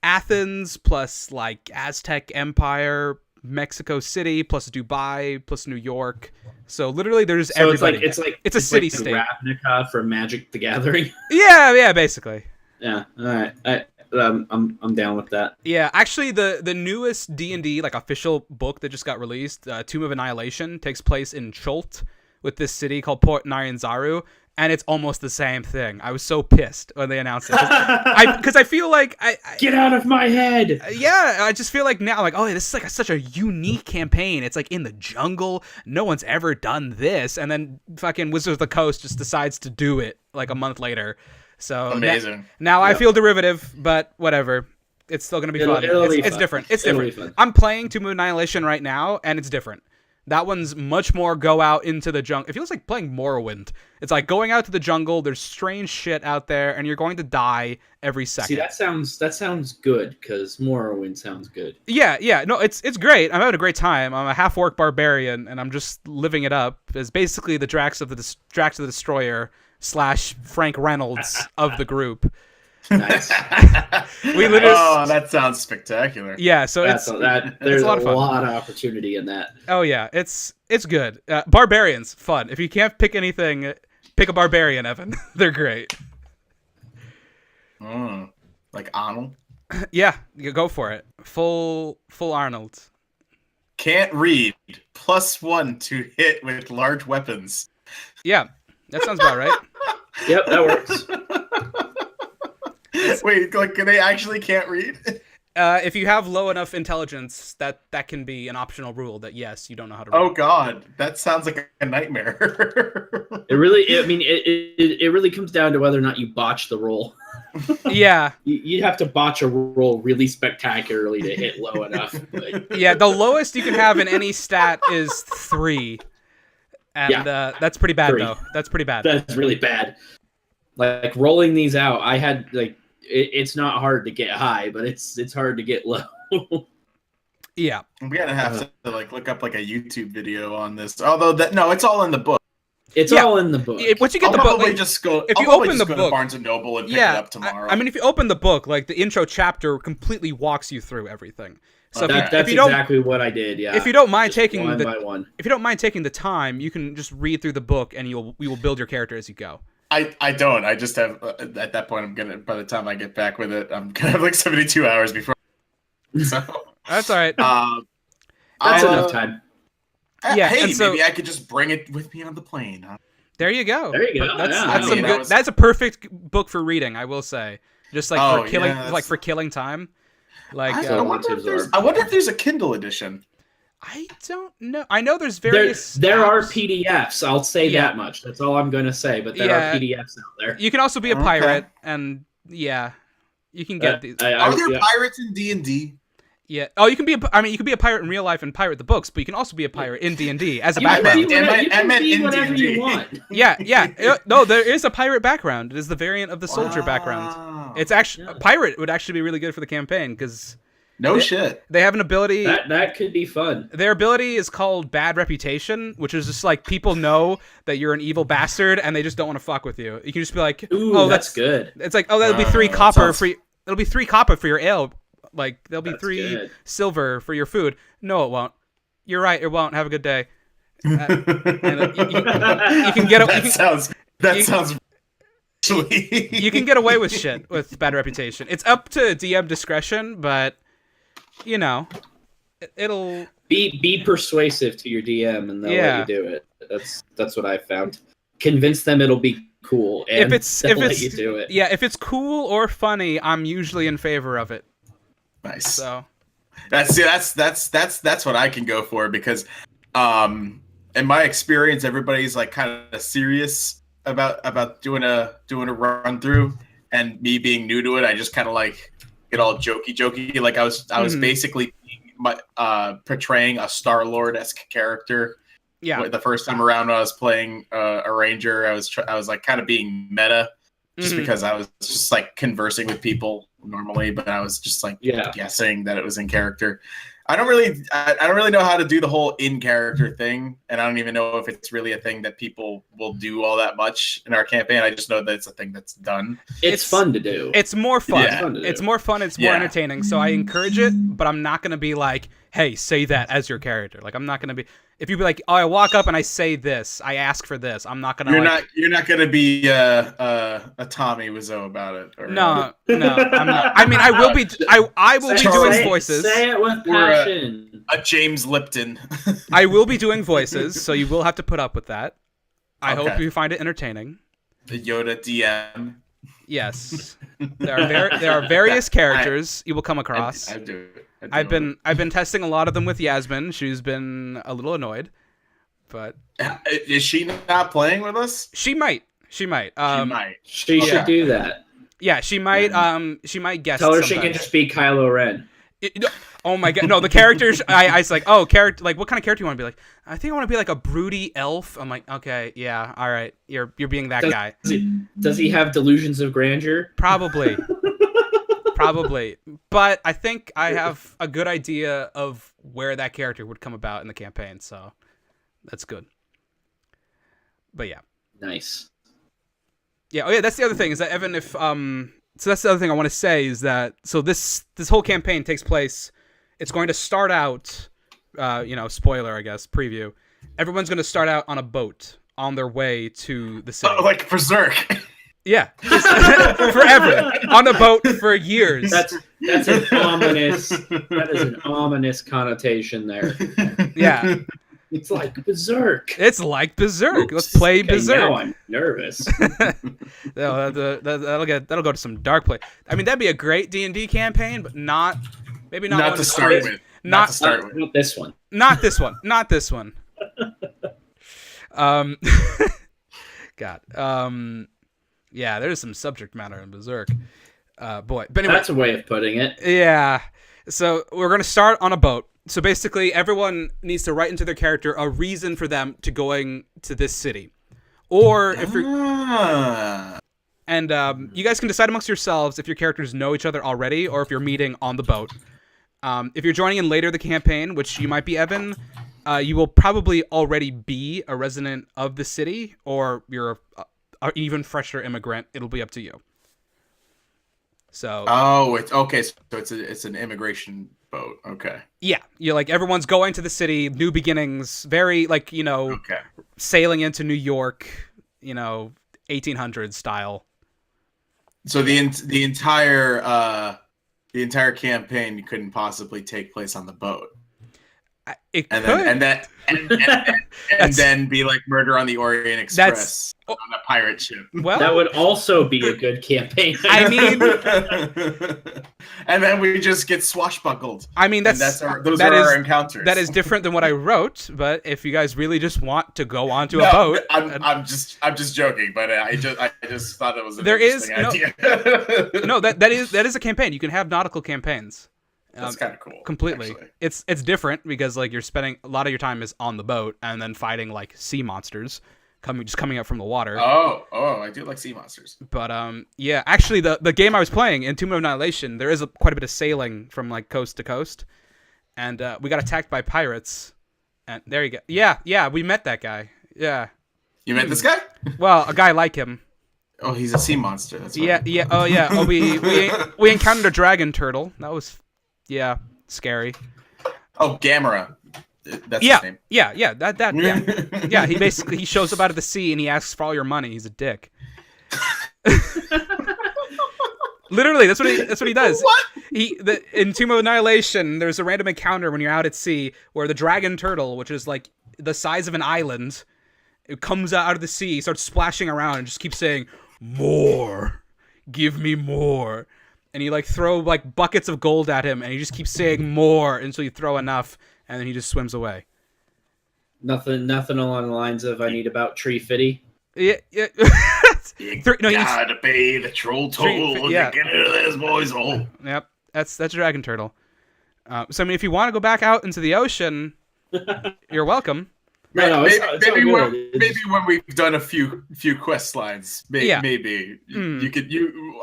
Athens plus like Aztec Empire, Mexico City plus Dubai plus New York. So literally there's everybody. It's a city state. Ravnica from Magic the Gathering. Yeah, basically. Yeah, all right. I'm down with that. Yeah, actually, the newest D&D like official book that just got released, Tomb of Annihilation, takes place in Cholt with this city called Port Nyanzaru, and it's almost the same thing. I was so pissed when they announced it because I feel like I get out of my head. Yeah, I just feel like now, like, oh, this is like such a unique campaign. It's like in the jungle. No one's ever done this, and then fucking Wizards of the Coast just decides to do it like a month later. So amazing. Now I feel derivative, but whatever. It's still gonna be fun. It's different. It's different. I'm playing Tomb of Annihilation right now, and it's different. That one's much more go out into the jungle. It feels like playing Morrowind. It's like going out to the jungle. There's strange shit out there, and you're going to die every second. See, that sounds good because Morrowind sounds good. Yeah. No, it's great. I'm having a great time. I'm a half-orc barbarian, and I'm just living it up as basically the Drax the Destroyer / Frank Reynolds of the group. Nice. We literally. Oh, that sounds spectacular. Yeah, so there's a lot of opportunity in that. Oh yeah, it's good. Barbarians, fun. If you can't pick anything, pick a barbarian, Evan. They're great. Like Arnold. Yeah, you go for it. Full Arnold. Can't read. +1 to hit with large weapons. Yeah, that sounds about right. Yep, that works. Wait, like they actually can't read? If you have low enough intelligence, that can be an optional rule that yes, you don't know how to read. Oh god, that sounds like a nightmare. It really comes down to whether or not you botch the roll. Yeah. You'd have to botch a roll really spectacularly to hit low enough. But... Yeah, the lowest you can have in any stat is 3. And that's pretty bad, 3. though. That's pretty bad. That's really bad. Like rolling these out, I had like it's not hard to get high, but it's hard to get low. Yeah, I'm gonna have to like look up like a YouTube video on this. Although it's all in the book. It's all in the book. Once you get I'll the book, probably just go. If I'll you probably open just the go book, to Barnes and Noble and pick it up tomorrow. I mean, if you open the book, like the intro chapter completely walks you through everything. So that's exactly what I did. Yeah. If you don't mind taking one by one. If you don't mind taking the time, you can just read through the book, and you will build your character as you go. I don't. I just have at that point. By the time I get back with it, I'm gonna have like 72 hours before. So that's all right. That's enough time. Yeah. Hey, maybe I could just bring it with me on the plane. Huh? There you go. There you go. That's a perfect book for reading, I will say. Just like for killing time. Like I wonder if there's a Kindle edition. I don't know. I know there's various. There are PDFs. I'll say that much. That's all I'm going to say. But there are PDFs out there. You can also be a pirate, and you can get these. Are there pirates in D&D? Yeah. Oh, you can be. You can be a pirate in real life and pirate the books, but you can also be a pirate in D&D as a background. I meant in whatever D&D. you want. Yeah. No, there is a pirate background. It is the variant of the soldier background. It's actually a pirate would actually be really good for the campaign because. No shit. They have an ability that could be fun. Their ability is called Bad Reputation, which is just like people know that you're an evil bastard and they just don't want to fuck with you. You can just be like, "Ooh, oh, that's good." It's like, "Oh, that'll be 3 copper for it'll be 3 copper for your ale. Like there'll be 3 silver for your food." No, it won't. You're right, it won't. Have a good day. You can get you can get away with shit with Bad Reputation. It's up to DM discretion, but you know, it'll be persuasive to your DM, and they'll let you do it. That's what I found. Convince them it'll be cool, and let you do it. Yeah, if it's cool or funny, I'm usually in favor of it. Nice. So that's what I can go for because, in my experience, everybody's like kind of serious about doing a run through, and me being new to it, I just kind of like get all jokey. Like I was basically portraying a Star-Lord-esque character Yeah. The first time around when I was playing a ranger, I was like kind of being meta, just because I was just like conversing with people normally, but I was just like guessing that it was in character. I don't really know how to do the whole in character thing, and I don't even know if it's really a thing that people will do all that much in our campaign. I just know that it's a thing that's done. It's fun to do. It's more fun. Yeah. It's more fun. It's more entertaining. So I encourage it, but I'm not gonna be like, hey, say that as your character. Like I'm not gonna be. If you be like, oh, I walk up and I say this, I ask for this. I'm not gonna. You're not gonna be a Tommy Wiseau about it. Or, no, I'm not. I mean, I will be. I will be doing voices. Say it with passion. A James Lipton. I will be doing voices, so you will have to put up with that. I hope you find it entertaining. The Yoda DM. Yes, there are various characters you will come across. I do. I've been testing a lot of them with Yasmin. She's been a little annoyed, but is she not playing with us? She might. She might. She should do that. Yeah, she might. She might guess. Tell her she can just be Kylo Ren. Oh my god! No, the characters. I was like, oh, character. Like, what kind of character you want to be? Like, I think I want to be like a broody elf. I'm like, okay, yeah, all right. You're being that guy. Does he have delusions of grandeur? Probably. Probably. But I think I have a good idea of where that character would come about in the campaign, so that's good. But yeah. Nice. Yeah, oh yeah, that's the other thing, is that Evan, if so that's the other thing I want to say, is that so this whole campaign takes place, it's going to start out spoiler, I guess, preview. Everyone's going to start out on a boat on their way to the city. Oh, like Berserk. Yeah, forever on a boat for years. That's an ominous. That is an ominous connotation there. Yeah, it's like Berserk. It's like Berserk. Let's play okay, Berserk. Now I'm nervous. That'll go to some dark play. I mean, that'd be a great D&D campaign, but not to start with. Not this one. Not this one. Not this one. God. Yeah, there's some subject matter in Berserk. Boy. But anyway, that's a way of putting it. Yeah. So we're going to start on a boat. So basically, everyone needs to write into their character a reason for them to going to this city. Or if you're... And you guys can decide amongst yourselves if your characters know each other already or if you're meeting on the boat. If you're joining in later the campaign, which you might be Evan, you will probably already be a resident of the city, or you're an even fresher immigrant. It'll be up to you. So. Oh, it's okay. So it's an immigration boat. Okay. Yeah, you're like everyone's going to the city, new beginnings, very like sailing into New York, 1800s style. So the entire campaign couldn't possibly take place on the boat. It and could. Then be like Murder on the Orient Express on a pirate ship. Well, that would also be a good campaign. I mean, and then we just get swashbuckled. I mean, those are our encounters. That is different than what I wrote. But if you guys really just want to go onto a boat, I'm just joking. But I just thought it was an interesting idea. No, that is a campaign. You can have nautical campaigns. That's kind of cool. Completely. Actually. It's different because like you're spending a lot of your time is on the boat and then fighting like sea monsters coming up from the water. Oh, I do like sea monsters. But yeah, actually the game I was playing, Tomb of Annihilation, there is quite a bit of sailing from like coast to coast, and we got attacked by pirates. And there you go. Yeah, we met that guy. Yeah. You met this guy? Well, a guy like him. Oh, he's a sea monster. That's yeah. Oh yeah. Oh, we encountered a dragon turtle. That was. Yeah, scary. Oh, Gamera. That's his name. Yeah. Yeah, he shows up out of the sea and he asks for all your money. He's a dick. Literally, that's what he does. What? In Tomb of Annihilation, there's a random encounter when you're out at sea where the dragon turtle, which is like the size of an island, it comes out of the sea, starts splashing around and just keeps saying, "More. Give me more." And you like throw like buckets of gold at him, and he just keeps saying more until you throw enough, and then he just swims away. Nothing along the lines of "I need about Tree Fitty." Yeah. You gotta pay the troll toll to get into this boy's hole. Yep, that's Dragon Turtle. So I mean, if you want to go back out into the ocean, you're welcome. No, it's all maybe good. maybe when we've done a few quest lines, maybe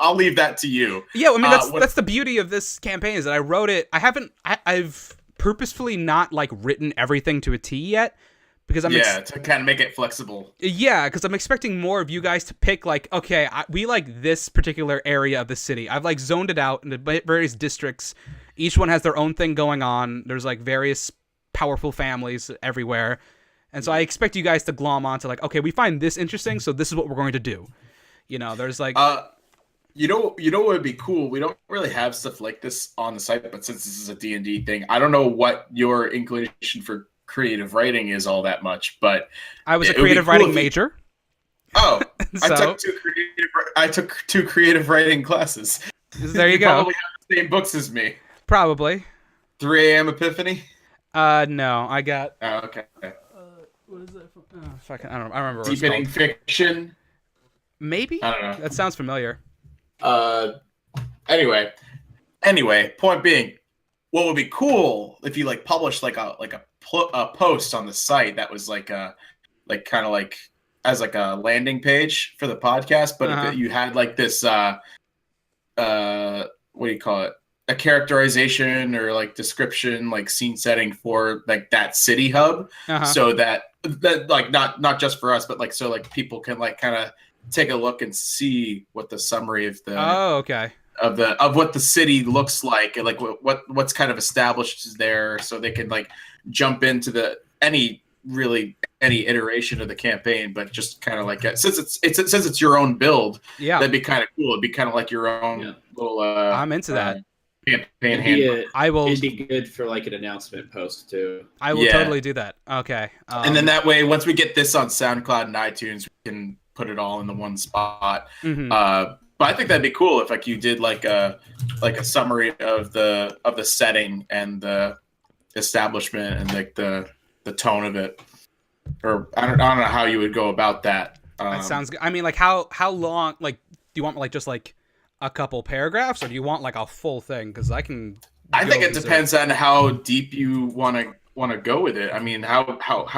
I'll leave that to you. Yeah, I mean that's the beauty of this campaign is that I wrote it. I've purposefully not like written everything to a T yet because to kind of make it flexible. Yeah, because I'm expecting more of you guys to pick like, okay, we like this particular area of the city. I've like zoned it out into various districts. Each one has their own thing going on. There's like various powerful families everywhere. And so I expect you guys to glom onto like, okay, we find this interesting, so this is what we're going to do. You know, there's like you know what would be cool? We don't really have stuff like this on the site, but since this is a D&D thing, I don't know what your inclination for creative writing is all that much, but I was a creative writing major. Oh, so, I took two creative writing classes. There you go. Probably have the same books as me. Probably. 3 a.m. Epiphany? No, I got. Oh, okay. What is that from? Oh, fuck, I don't remember. Deepening Fiction? Maybe? I don't know. That sounds familiar. Anyway, point being, what would be cool if you like published like a post on the site that was like kind of like as like a landing page for the podcast, but if you had like this what do you call it? A characterization or like description, like scene setting for like that city hub, so that like not just for us, but like so like people can like kind of take a look and see what the summary of the of what the city looks like and like what's kind of established there, so they can like jump into any iteration of the campaign, but just kind of like since it's your own build, that'd be kind of cool. It'd be kind of like your own little. I'm into that. Campaign handbook. It'd be good for like an announcement post too. I will totally do that. Okay. And then that way, once we get this on SoundCloud and iTunes, we can put it all in the one spot. But I think that'd be cool if like you did like a summary of the setting and the establishment and like the tone of it. Or I don't know how you would go about that. That sounds good. I mean, like how long? Like, do you want like just like a couple paragraphs, or do you want like a full thing? Because I think it depends on how deep you want to go with it. I mean, how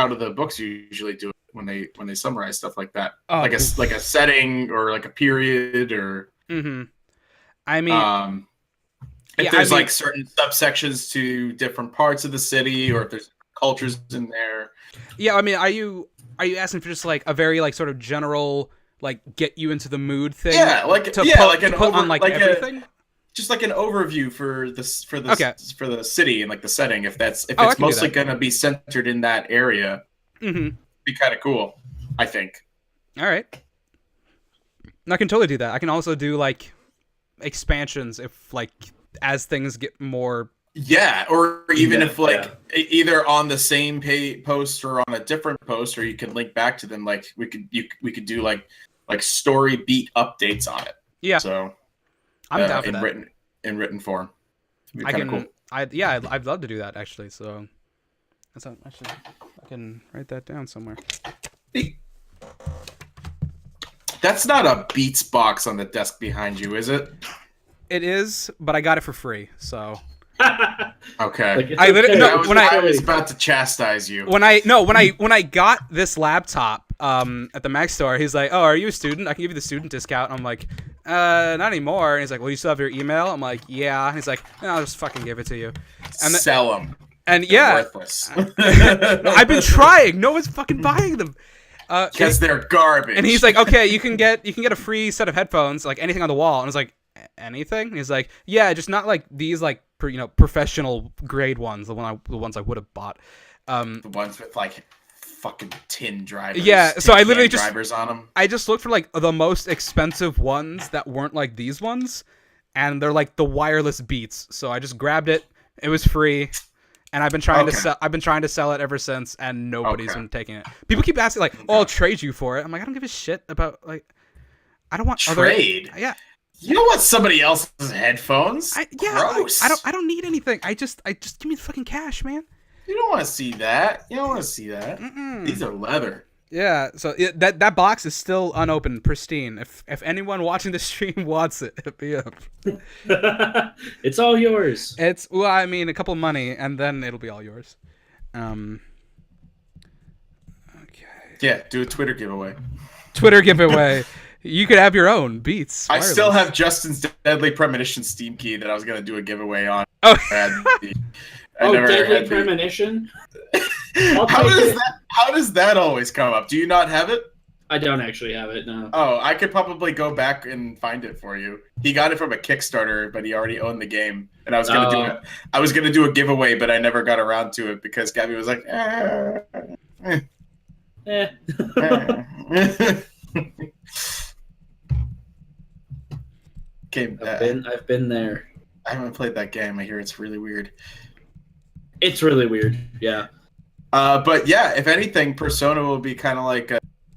do the books usually do it when they summarize stuff like that? Like a setting or like a period or. I mean, if there's like certain subsections to different parts of the city, or if there's cultures in there. Yeah, I mean, are you asking for just like a very like sort of general like get you into the mood thing? Yeah, like everything. Just like an overview for the city and like the setting. If it's mostly going to be centered in that area, be kind of cool, I think. All right, I can totally do that. I can also do like expansions if like as things get more. Yeah, or even if like either on the same post or on a different post, or you can link back to them. Like we could do like story beat updates on it. Yeah. So I'm down for that. In written form. Cool. I'd love to do that actually. So I can write that down somewhere. That's not a Beats box on the desk behind you, is it? It is, but I got it for free, so. Okay. I was about to chastise you. When I got this laptop at the Mac store, he's like, "Oh, are you a student? I can give you the student discount." I'm like, not anymore. And he's like, "Well, you still have your email?" I'm like, "Yeah." And he's like, "I'll just fucking give it to you." And sell them. And yeah, worthless. I've been trying. No one's fucking buying them. Because they're garbage. And he's like, "Okay, you can get a free set of headphones, like anything on the wall." And I was like, "Anything?" And he's like, "Yeah, just not like these like professional grade ones, the ones I would have bought." The ones with like fucking tin drivers. Yeah, so I literally just drivers on them. I just looked for like the most expensive ones that weren't like these ones, and they're like the wireless Beats. So I just grabbed it. It was free. And I've been trying to sell it ever since, and nobody's been taking it. People keep asking like, "Oh, I'll trade you for it." I'm like, I don't give a shit about like, I don't want trade. Yeah, you don't want somebody else's headphones. Gross. I don't need anything. I just give me the fucking cash, man. You don't want to see that. These are leather. Yeah, so that box is still unopened, pristine. If anyone watching the stream wants it, hit me up. It's all yours. I mean, a couple money, and then it'll be all yours. Yeah, do a Twitter giveaway. Twitter giveaway. You could have your own Beats. I wireless. still have Justin's Deadly Premonition Steam key that I was gonna do a giveaway on. Oh, Deadly Premonition. How does that always come up? Do you not have it? I don't actually have it, no. Oh, I could probably go back and find it for you. He got it from a Kickstarter, but he already owned the game, and I was gonna do it. I was gonna do a giveaway, but I never got around to it because Gabby was like, Okay, I've been there. I haven't played that game. I hear it's really weird. It's really weird, yeah. But yeah, if anything, Persona will be kind of like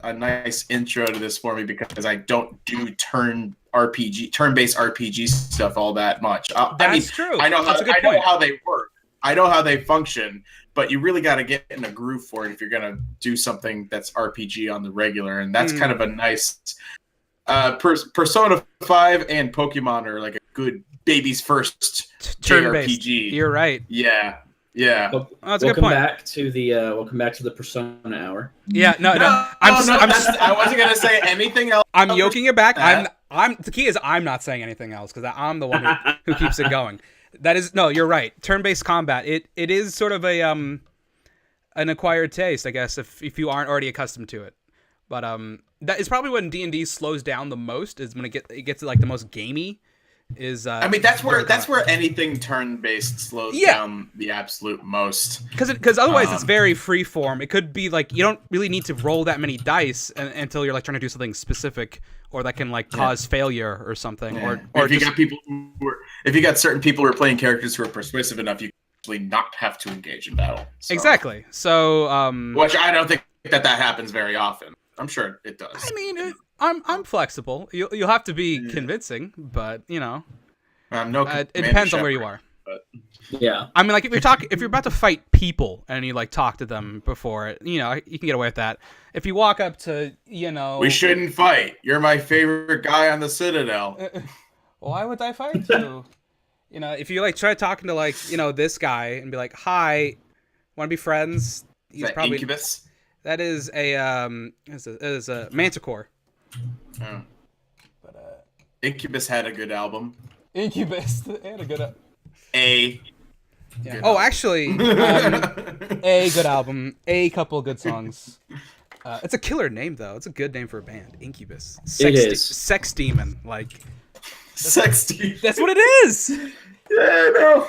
a nice intro to this for me because I don't do turn-based RPG stuff all that much. That's true. I know That's a good point. know how they work. I know how they function, but you really got to get in a groove for it if you're gonna do something that's RPG on the regular, and that's kind of a nice. Persona 5 and Pokemon are like a good baby's first JRPG. You're right. Yeah. Oh, that's a good point. Welcome back to the Persona Hour. Yeah, no. I wasn't gonna say anything else. I'm yoking it back. The key is I'm not saying anything else because I'm the one who keeps it going. That is no, you're right. Turn-based combat. It is sort of an acquired taste, I guess, if you aren't already accustomed to it. But that is probably when D&D slows down the most. Is when it gets to like the most gamey. I mean, that's where anything turn-based slows down the absolute most. Because otherwise it's very free-form. It could be like you don't really need to roll that many dice until you're like trying to do something specific or that can like cause failure or something. Yeah. Or if you got certain people who are playing characters who are persuasive enough, you can actually not have to engage in battle. So. Exactly. So which I don't think that happens very often. I'm sure it does. I mean, I'm flexible. You'll have to be convincing, but you know, it depends on where you are. But... Yeah, I mean, like if you're about to fight people and you like talk to them before it, you know, you can get away with that. If you walk up to, you know, we shouldn't fight. You're my favorite guy on the Citadel. Why would I fight you? You know, if you like try talking to like this guy and be like, "Hi, want to be friends?" He's probably Incubus. That is a Manticore. Oh. But Incubus had a good album. Incubus had a good album. Yeah. Oh, actually, a good album, a couple good songs. It's a killer name though. It's a good name for a band. Incubus. Sex demon. Like. Sex demon. That's what it is. Yeah, no.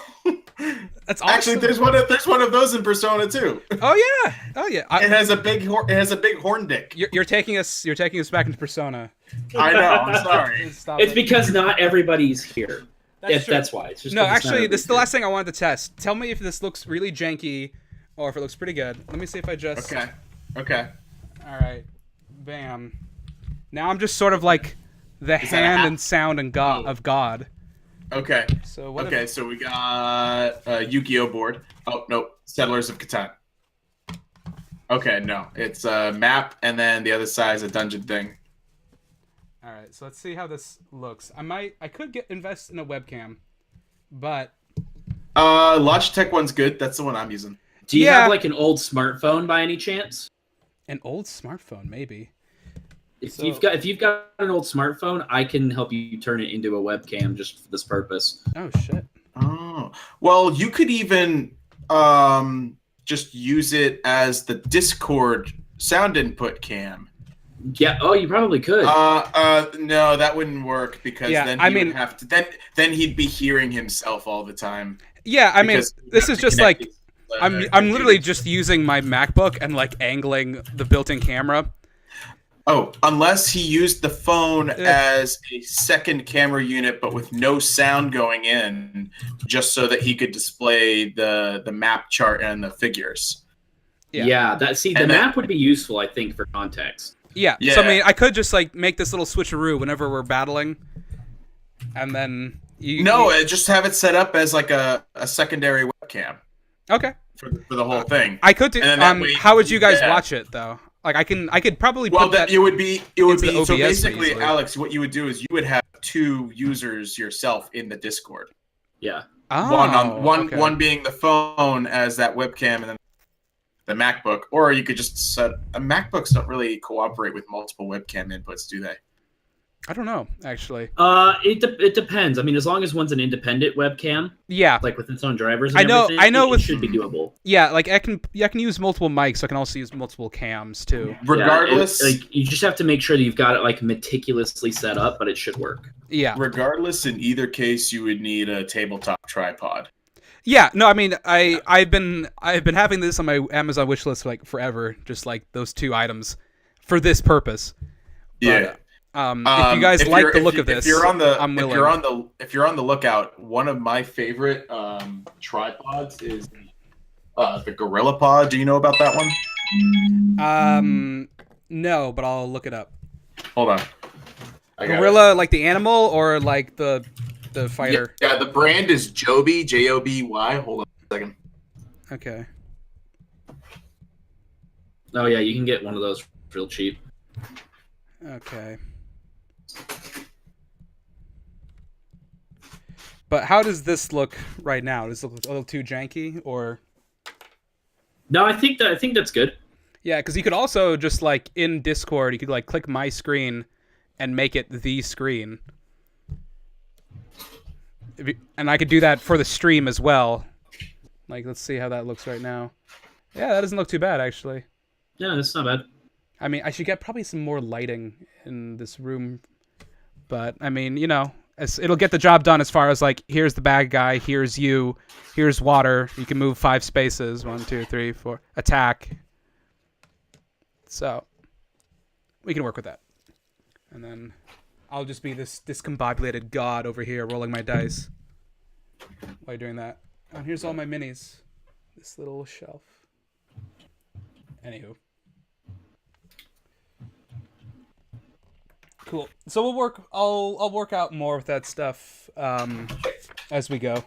That's awesome. Actually there's one of those in Persona too. Oh yeah. It has a big horn dick. You're taking us back into Persona. I know. I'm sorry. It's because not everybody's here. That's why. It's just no, actually, this is the last thing I wanted to test. Tell me if this looks really janky or if it looks pretty good. Let me see if I just. Okay. All right. Bam. Now I'm just sort of like the hand and sound and of God. Okay. So so we got a Yu-Gi-Oh board. Oh no, Settlers of Catan. Okay, no, it's a map, and then the other side is a dungeon thing. All right, so let's see how this looks. I could invest in a webcam, but Logitech one's good. That's the one I'm using. Do you have like an old smartphone by any chance? An old smartphone, maybe. If you've got an old smartphone, I can help you turn it into a webcam just for this purpose. Oh shit. Oh well, you could even just use it as the Discord sound input cam. Yeah. Oh, you probably could. No, that wouldn't work because then he would have to. Then he'd be hearing himself all the time. Yeah, I mean, this is just like I'm literally just using my MacBook and like angling the built-in camera. Oh, unless he used the phone as a second camera unit, but with no sound going in, just so that he could display the map chart and the figures. Yeah, the map would be useful, I think, for context. Yeah. So I mean, I could just like make this little switcheroo whenever we're battling, and then just have it set up as like a secondary webcam. Okay. For the whole thing. I could do. How would you guys watch it though? Like I could probably. Well, it would be so basically, easily. Alex. What you would do is you would have two users yourself in the Discord. Yeah. Oh, One being the phone as that webcam, and then the MacBook, or you could just set. MacBooks don't really cooperate with multiple webcam inputs, do they? I don't know, actually. It depends. I mean, as long as one's an independent webcam, Yeah, like with its own drivers and I know. everything, I know. it With should be doable. yeah, like I can use multiple mics. So I can also use multiple cams too. Regardless, like you just have to make sure that you've got it like meticulously set up, but it should work. Yeah. Regardless, in either case, you would need a tabletop tripod. Yeah, no, I mean, I've been having this on my Amazon wish list like forever, just like those two items for this purpose. But, Yeah. if you guys like the look of this, if you're on the I'm willing. if you're on the lookout, one of my favorite tripods is the GorillaPod. Do you know about that one? No, but I'll look it up. Hold on. Gorilla, like the animal, or like the fighter? Yeah, the brand is Joby, Joby. Hold on a second. Okay. Oh yeah, you can get one of those real cheap. Okay. But how does this look right now? Does it look a little too janky, or? No, I think that's good. Yeah, because you could also just like in Discord, you could like click my screen and make it the screen. And I could do that for the stream as well. Like, let's see how that looks right now. Yeah, that doesn't look too bad, actually. Yeah, that's not bad. I mean, I should get probably some more lighting in this room. But, I mean, you know, it'll get the job done as far as, like, here's the bad guy, here's you, here's water. You can move 5 spaces. 1, 2, 3, 4. Attack. So, we can work with that. And then I'll just be this discombobulated god over here rolling my dice while you're doing that. And here's all my minis. This little shelf. Anywho. Cool. So we'll work. I'll work out more with that stuff as we go.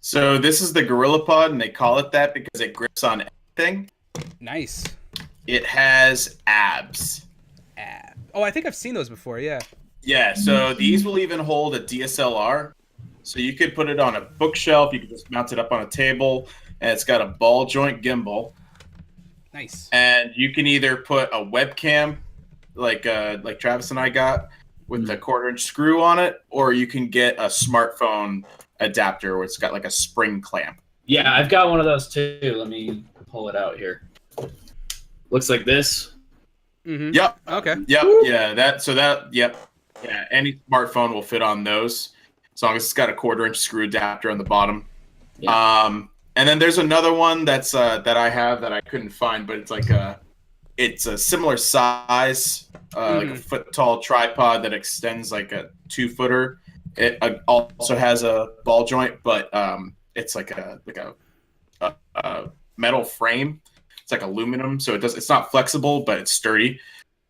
So this is the GorillaPod, and they call it that because it grips on everything. Nice. It has abs. Oh, I think I've seen those before. Yeah. Yeah. So these will even hold a DSLR. So you could put it on a bookshelf. You could just mount it up on a table, and it's got a ball joint gimbal. Nice. And you can either put a webcam, like Travis and I got, with the 1/4-inch screw on it, or you can get a smartphone adapter where it's got like a spring clamp. Yeah, I've got one of those too. Let me pull it out here. Looks like this. Mm-hmm. Yep. Okay. Yep. Yeah. Yep. Yeah. Any smartphone will fit on those, as long as it's got a 1/4-inch screw adapter on the bottom. Yeah. And then there's another one that's that I have that I couldn't find, but it's a similar size, like a foot tall tripod that extends like a 2-footer. It also has a ball joint, but it's like a metal frame. It's like aluminum, so it's not flexible, but it's sturdy.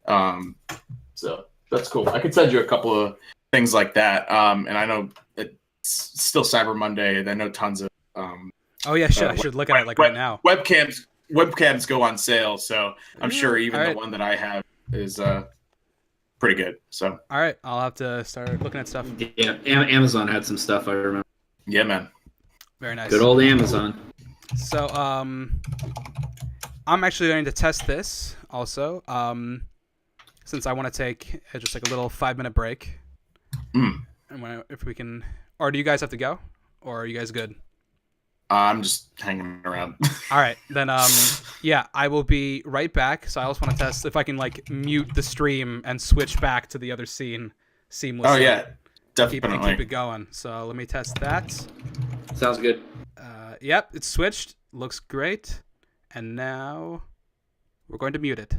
So that's cool. I could send you a couple of things like that. And I know it's still Cyber Monday, and I know tons of Oh yeah, I should look at it like right now. Webcams go on sale, so I'm sure even the one that I have is pretty good. So all right, I'll have to start looking at stuff. Yeah, Amazon had some stuff I remember. Yeah, man. Very nice. Good old Amazon. So I'm actually going to test this also. Since I want to take just like a little 5-minute break. And if we can, or do you guys have to go, or are you guys good? I'm just hanging around. All right, then yeah, I will be right back. So I also want to test if I can like mute the stream and switch back to the other scene seamlessly. Oh yeah, definitely. Keep it going. So let me test that. Sounds good. Yep, it's switched. Looks great. And now we're going to mute it.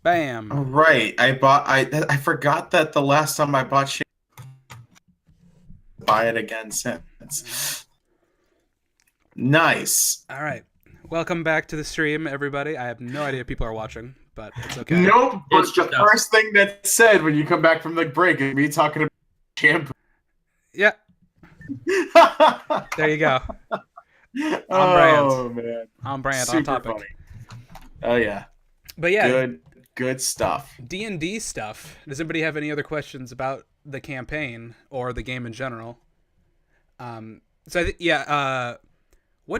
Bam. All right. I forgot that the last time I bought shit, buy it again since. Nice. All right. Welcome back to the stream, everybody. I have no idea if people are watching, but it's okay. Nope. But It's the just us. first thing that's said when you come back from the break is me talking about shampoo. Yeah, there you go. Oh man. On brand, Super on topic. funny. Oh yeah. But yeah, Good stuff. D&D stuff. Does anybody have any other questions about the campaign or the game in general? What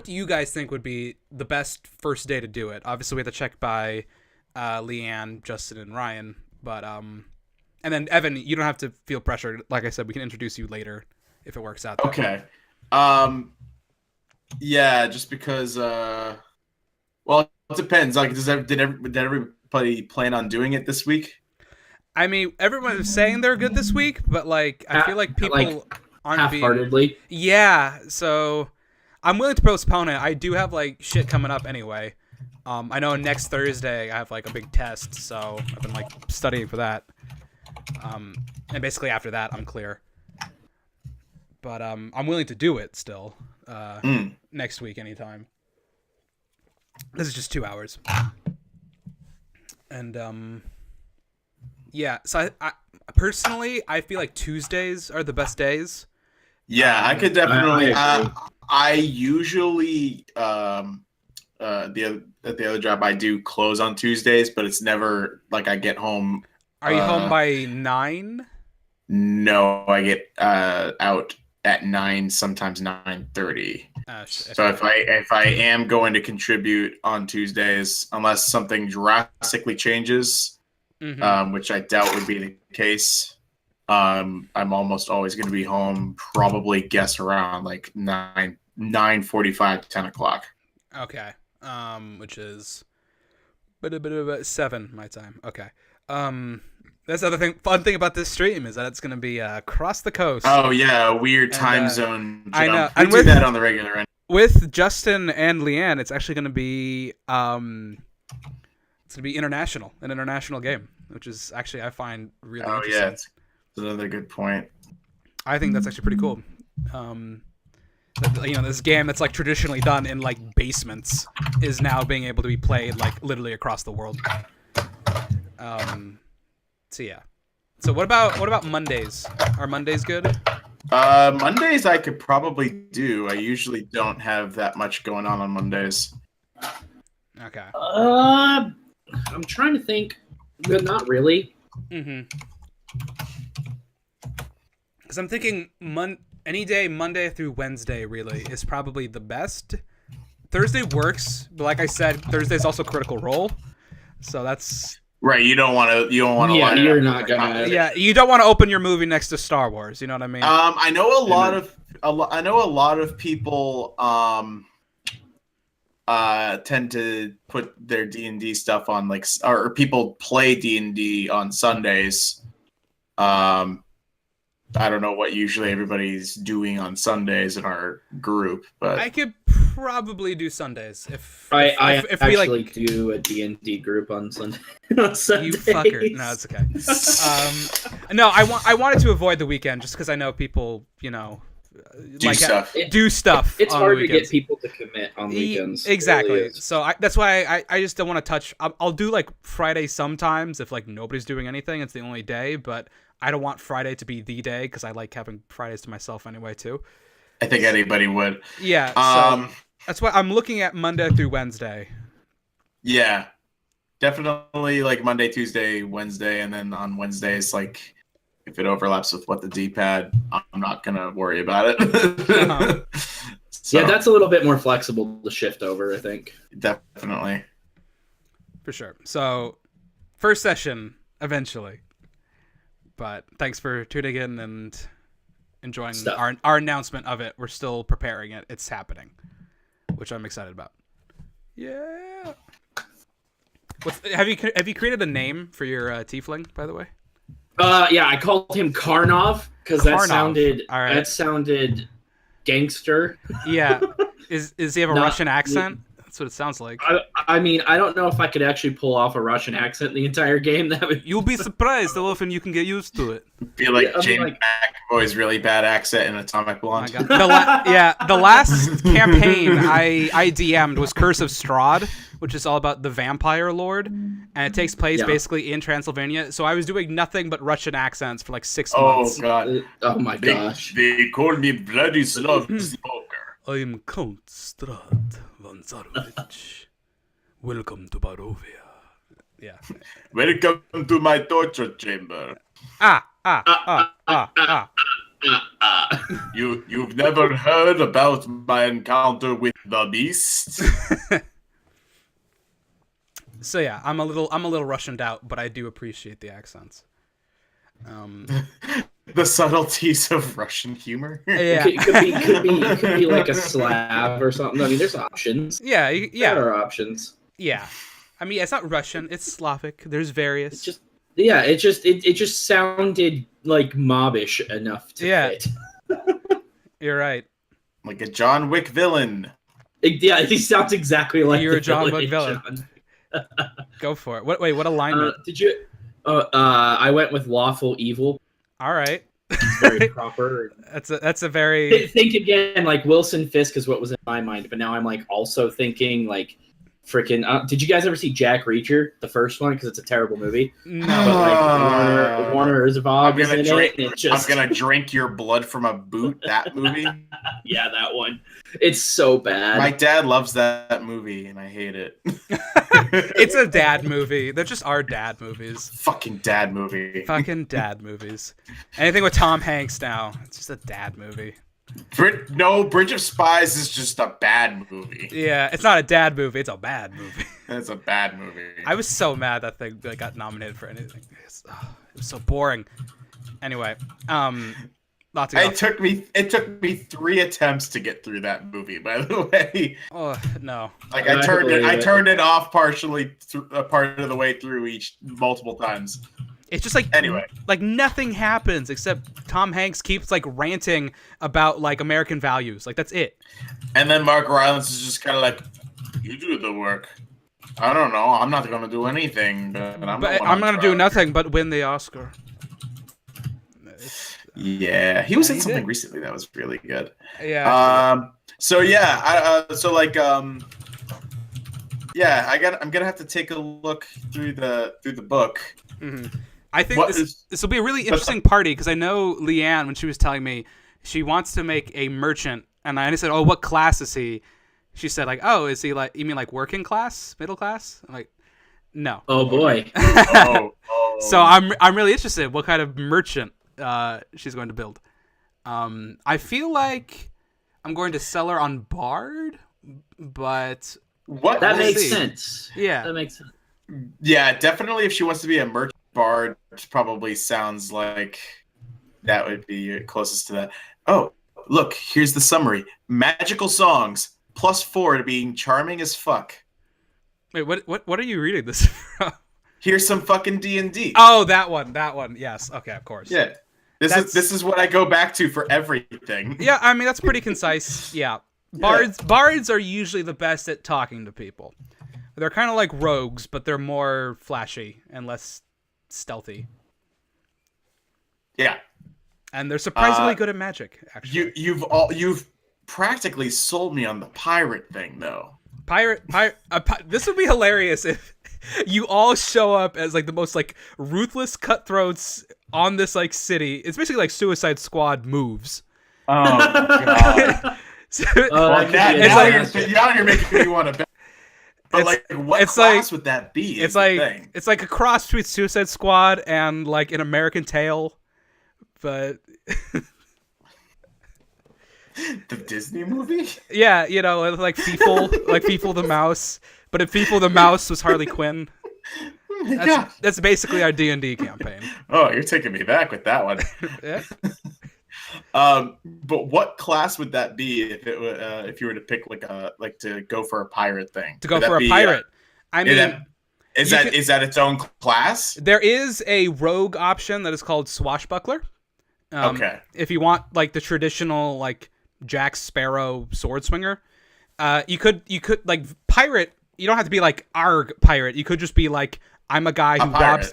do you guys think would be the best first day to do it? Obviously, we have to check by Leanne, Justin, and Ryan. But and then Evan, you don't have to feel pressured. Like I said, we can introduce you later if it works out. That way. Okay. Yeah, just because. Well, it depends. Like, did everybody plan on doing it this week? I mean, everyone is saying they're good this week, but like, I feel like people aren't being. Half-heartedly. Yeah, so I'm willing to postpone it. I do have like shit coming up anyway. I know next Thursday I have like a big test, so I've been like studying for that. And basically after that I'm clear. But I'm willing to do it still. Next week anytime. This is just 2 hours. And yeah, so I personally I feel like Tuesdays are the best days. Yeah, I could definitely. I agree. I usually at the other job I do close on Tuesdays, but it's never like I get home. Are you home by 9? No, I get out at 9, sometimes 9:30. So if I am going to contribute on Tuesdays, unless something drastically changes, which I doubt would be the case, I'm almost always going to be home. Probably guess around like 9:45, 10 o'clock. Okay. Which is 7 my time. Okay. That's the other thing. Fun thing about this stream is that it's going to be across the coast. Oh yeah, a weird time zone jump. I know. We And do with- that on the regular end. With Justin and Leanne, it's actually going to be it's going to be an international game, which is actually I find really Oh interesting. yeah, it's another good point. I think that's actually pretty cool. This game that's like traditionally done in like basements is now being able to be played like literally across the world. So yeah. So what about Mondays? Are Mondays good? Mondays I could probably do. I usually don't have that much going on Mondays. Okay. I'm trying to think, but not really. Because I'm thinking any day Monday through Wednesday really is probably the best. Thursday works, but like I said, Thursday's also Critical Role, so that's Right, you don't want to. Yeah, you're not gonna. yeah. You don't want to open your movie next to Star Wars. You know what I mean? I know a lot of people tend to put their D&D stuff on like, or people play D&D on Sundays. I don't know what usually everybody's doing on Sundays in our group, but I could probably do Sundays if I if we actually like. do a D&D group on Sunday. On Sundays. You fucker. No, it's okay. No, I wanted to avoid the weekend just because I know people, do stuff. do stuff. It's on hard the to get weekends. people to commit on weekends. It Exactly. really is. So that's why I just don't want to touch. I'll do like Friday sometimes if like nobody's doing anything. It's the only day, but I don't want Friday to be the day because I like having Fridays to myself anyway too. I think anybody would. Yeah. So that's why I'm looking at Monday through Wednesday. Yeah, definitely like Monday, Tuesday, Wednesday, and then on Wednesdays, like if it overlaps with what the D-pad, I'm not gonna worry about it. So, Yeah, that's a little bit more flexible to shift over, I think. definitely. For sure. So, first session eventually. But thanks for tuning in and enjoying Stuff. our announcement of it. We're still preparing it. It's happening, which I'm excited about. Yeah. Have you created a name for your tiefling, by the way? Yeah, I called him Karnov because Karnov. All right. that sounded gangster. Yeah. Does he have a Not- Russian accent? That's what it sounds like. I mean, I don't know if I could actually pull off a Russian accent the entire game. That would You'll be surprised how often you can get used to it. Feel like Yeah, I mean, James like- McAvoy's really bad accent in Atomic Oh my Blonde. God. The last campaign I DM'd was Curse of Strahd, which is all about the vampire lord, and it takes place basically in Transylvania. So I was doing nothing but Russian accents for like 6 Oh months. god. oh my gosh. They call me Bloody Slav Smoker. I am Count Strahd von Zarovich. Welcome to Barovia. Yeah. Welcome to my torture chamber. You've never heard about my encounter with the beast? So yeah, I'm a little Russianed out, but I do appreciate the accents. The subtleties of Russian humor. Yeah. It could be like a Slav or something. I mean, there's options. Yeah. There are options. Yeah. I mean, it's not Russian. It's Slavic. There's various. It just sounded like mobbish enough to fit. You're right. Like a John Wick villain. He sounds exactly like You're the a John Wick in villain. John. Go for it. What alignment? Did you? I went with lawful evil. All right. Very proper. That's a very. Think again, like Wilson Fisk is what was in my mind, but now I'm like also thinking like freaking. Did you guys ever see Jack Reacher, the first one? Because it's a terrible movie. No. But like Warner Herzog is in it. And it's just, I'm gonna drink your blood from a boot. That movie. yeah, that one. It's so bad. My dad loves that movie, and I hate it. It's a dad movie. They're just our dad movies. Fucking dad movie. Fucking dad movies. Anything with Tom Hanks now, it's just a dad movie. Bridge of Spies is just a bad movie. Yeah, it's not a dad movie. It's a bad movie. It's a bad movie. I was so mad that thing got nominated for anything. It was so boring. Anyway, lots of. It took me 3 attempts to get through that movie. By the way, Oh no. like I turned it off partially a part of the way through each multiple times. It's just like Anyway. like nothing happens except Tom Hanks keeps like ranting about like American values. Like that's it. And then Mark Rylance is just kind of like, "You do the work. I don't know. I'm not going to do anything, but I'm going to do nothing but win the Oscar. Yeah, he was Yeah, in he something did. recently that was really good. Yeah. So yeah, I'm gonna have to take a look through the book. Mhm. I think What this will be a really interesting party because I know Leanne, when she was telling me, she wants to make a merchant, and I said, "Oh, what class is he?" She said, "Like, oh, is he like? You mean like working class, middle class?" I'm like, "No." oh boy. Oh. So I'm really interested what kind of merchant she's going to build. I feel like I'm going to sell her on Bard, but What? That We'll makes see. sense. yeah, That makes sense. Yeah, definitely. If she wants to be a merchant bard, probably sounds like that would be closest to that. Oh, look, here's the summary: magical songs +4 to being charming as fuck. wait, what are you reading this from? Here's some fucking D&D. Oh, that one. Yes, okay, of course. Yeah, That's- this is what I go back to for everything. Yeah, I mean that's pretty concise. Yeah. Bards are usually the best at talking to people. They're kind of like rogues, but they're more flashy and less stealthy. Yeah. And they're surprisingly good at magic, actually. You've practically sold me on the pirate thing, though. This would be hilarious if you all show up as like the most like ruthless cutthroats on this like city. It's basically like Suicide Squad moves. Oh god. So- That could be a It's like- disaster. now you're making me want to bet. But It's- like, what it's class like- would that be? it's is the like thing. it's like a cross between Suicide Squad and like an American Tail, but the Disney movie. yeah, you know, like Feefle the mouse. But if Feefle the mouse was Harley Quinn, Oh my god. that's basically our D&D campaign. Oh, you're taking me back with that one. Yeah. But what class would that be if you were to pick like to go for a pirate thing? To go Would that for a be, pirate. I mean, is you that can- is that its own class? there is a rogue option that is called Swashbuckler. Okay. If you want like the traditional like Jack Sparrow sword swinger, You could like pirate. You don't have to be like arg pirate. You could just be like, I'm a guy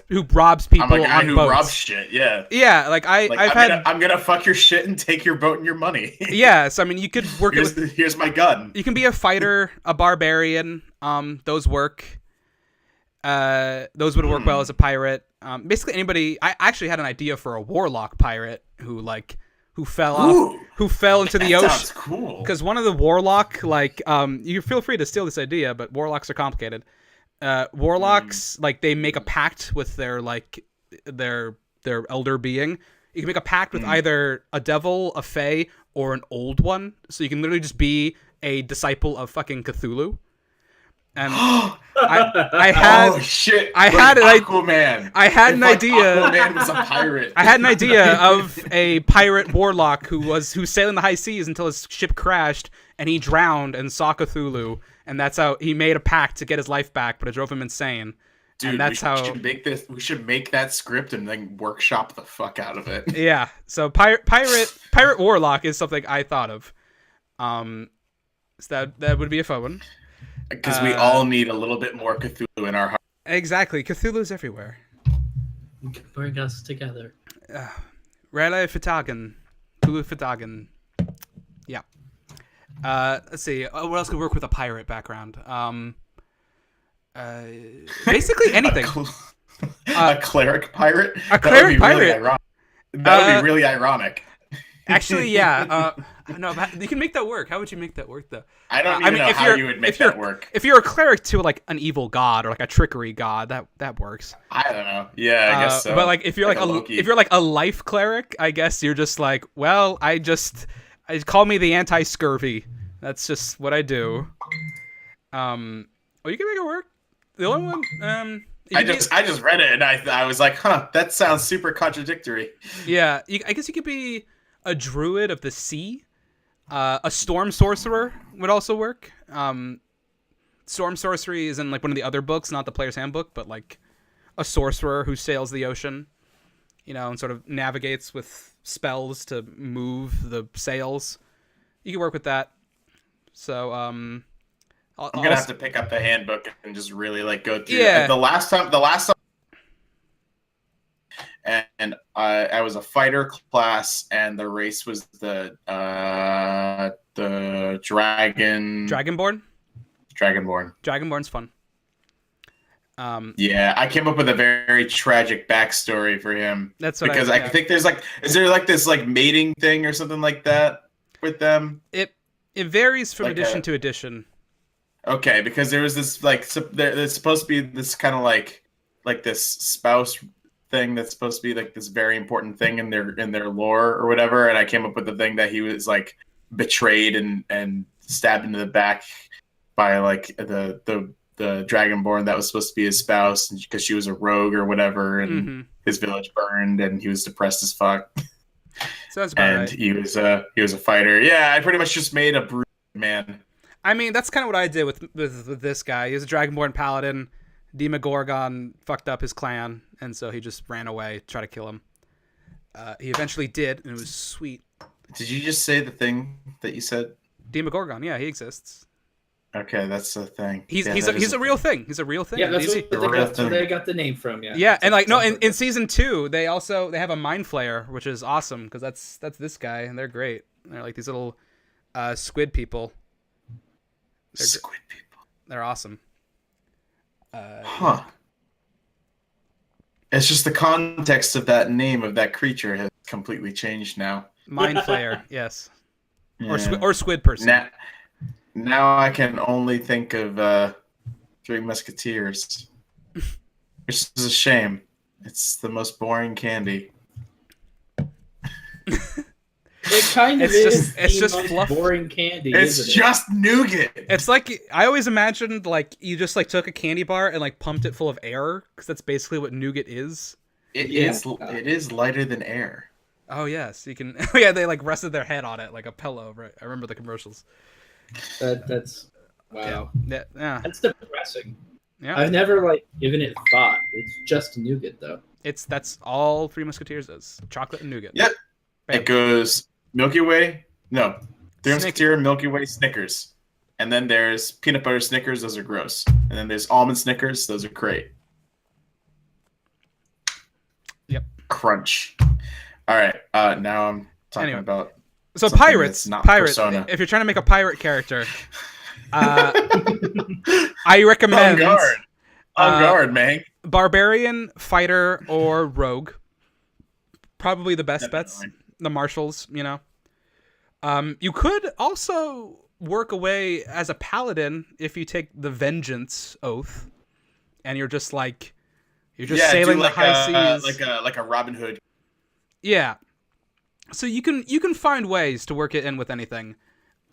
who robs people I'm a guy on who boats. robs shit. Yeah. Yeah, like I'm gonna fuck your shit and take your boat and your money. Yeah, so I mean, you could work Here's my gun. You can be a fighter, a barbarian. Those work. Those would work well as a pirate. Basically anybody. I actually had an idea for a warlock pirate who fell into the ocean. Sounds cool. Because one of the warlock, like, you feel free to steal this idea, but warlocks are complicated. Warlocks, like, they make a pact with their elder being. You can make a pact with either a devil, a fae, or an old one. So you can literally just be a disciple of fucking Cthulhu. And I had Aquaman. I had an idea. Aquaman was a pirate. I had an idea of a pirate warlock who was sailing the high seas until his ship crashed and he drowned and saw Cthulhu, and that's how he made a pact to get his life back, but it drove him insane. Dude, and that's we should make that script and then workshop the fuck out of it. Yeah. So pirate warlock is something I thought of. So that would be a fun one. Because we all need a little bit more Cthulhu in our heart. Exactly. Cthulhu's everywhere. You can bring us together. Rele Fitagen. Cthulhu Fitagen. Yeah. Let's see. What else could work with a pirate background? Basically anything. A cleric pirate? A cleric pirate? That would be really ironic. Actually, yeah. No, you can make that work. How would you make that work, though? I don't even know how you would make that work. If you're a cleric to like an evil god or like a trickery god, that works. I don't know. Yeah, I guess so. But like if you're like a life cleric, I guess you're just like, well, I call me the anti-scurvy. That's just what I do. Well, you can make it work. The only one, I just read it and I was like, huh, that sounds super contradictory. Yeah, I guess you could be a druid of the sea. A storm sorcerer would also work. Storm sorcery is in like one of the other books, not the player's handbook, but like a sorcerer who sails the ocean, and sort of navigates with spells to move the sails. You can work with that. So I'm gonna have to pick up the handbook and just really like go through. Yeah. The last time, and I was a fighter class, and the race was the Dragonborn. Dragonborn's fun. Yeah, I came up with a very tragic backstory for him. That's what I think there's like, is there like this like mating thing or something like that with them? It varies from edition to edition. Okay, because there was this like there's supposed to be this kind of like this spouse thing that's supposed to be like this very important thing in their lore or whatever, and I came up with the thing that he was like betrayed and stabbed into the back by like the Dragonborn that was supposed to be his spouse because she was a rogue or whatever, and his village burned and he was depressed as fuck. So that's about right. He was a fighter. Yeah, I pretty much just made a brute man. I mean, that's kind of what I did with this guy. He was a Dragonborn paladin. Demogorgon fucked up his clan, and so he just ran away, tried to kill him. He eventually did, and it was sweet. Did you just say the thing that you said? Demogorgon, yeah, he exists. Okay, that's a thing. He's a real thing. He's a real thing. Yeah, that's where they got the name from. Yeah. Yeah, and like in season 2, they have a mind flayer, which is awesome because that's this guy, and they're great. They're like these little squid people. Squid people. They're awesome. Huh. It's just the context of that name of that creature has completely changed now. Mind flayer, yes. Yeah. Or squid person. Now I can only think of Three Musketeers. Which is a shame. It's the most boring candy. It kind of is. It's just fluff. Boring candy. It's just nougat. It's like I always imagined like you just like took a candy bar and like pumped it full of air because that's basically what nougat is. It is lighter than air. Oh yes, you can. Yeah, they like rested their head on it like a pillow. Right, I remember the commercials. That's wow. Yeah. That's depressing. Yeah. I've never like given it thought. It's just nougat though. That's all Three Musketeers is: chocolate and nougat. Yep. Bam. It goes Milky Way. No, Three Snickers. Musketeer, Milky Way, Snickers. And then there's peanut butter Snickers. Those are gross. And then there's almond Snickers. Those are great. Yep. Crunch. All right. Now I'm talking about. So something pirates, that's not pirates. Persona. If you're trying to make a pirate character, I recommend On guard, man. barbarian, fighter, or rogue. Probably the best bets. Definitely. The marshals, you know. You could also work away as a paladin if you take the vengeance oath, and you're just sailing do the high seas, like a Robin Hood. Yeah. So you can find ways to work it in with anything.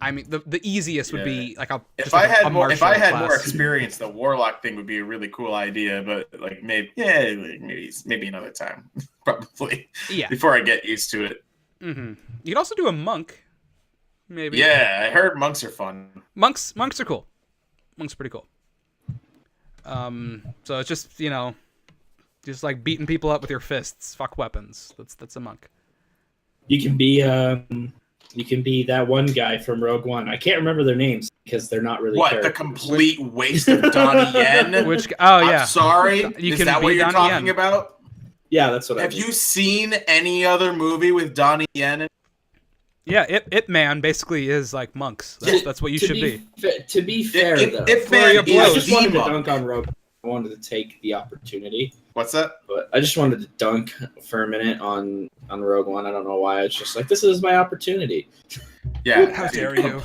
I mean, the easiest would be like if I had more class. experience, the warlock thing would be a really cool idea. But like maybe another time, probably. Yeah. Before I get used to it. Mm-hmm. You could also do a monk. Maybe. Yeah, I heard monks are fun. Monks are cool. Monks are pretty cool. So it's just just like beating people up with your fists. Fuck weapons. That's a monk. You can be that one guy from Rogue One. I can't remember their names because they're not really. What, the characters. complete waste of Donnie Yen? Which? Oh yeah. I'm sorry. You Is can that what be you're Donnie talking Yen. about? Yeah, that's what I Have mean. you seen any other movie with Donnie Yen in? Yeah, It Man basically is like monks. That's what you should be. To be fair, though, If Flurry Man of is blows. I just the wanted to monk. dunk on Rogue. I wanted to take the opportunity, What's that? but I just wanted to dunk for a minute on Rogue One. I don't know why. It's just like this is my opportunity. Yeah, How dude, dare you.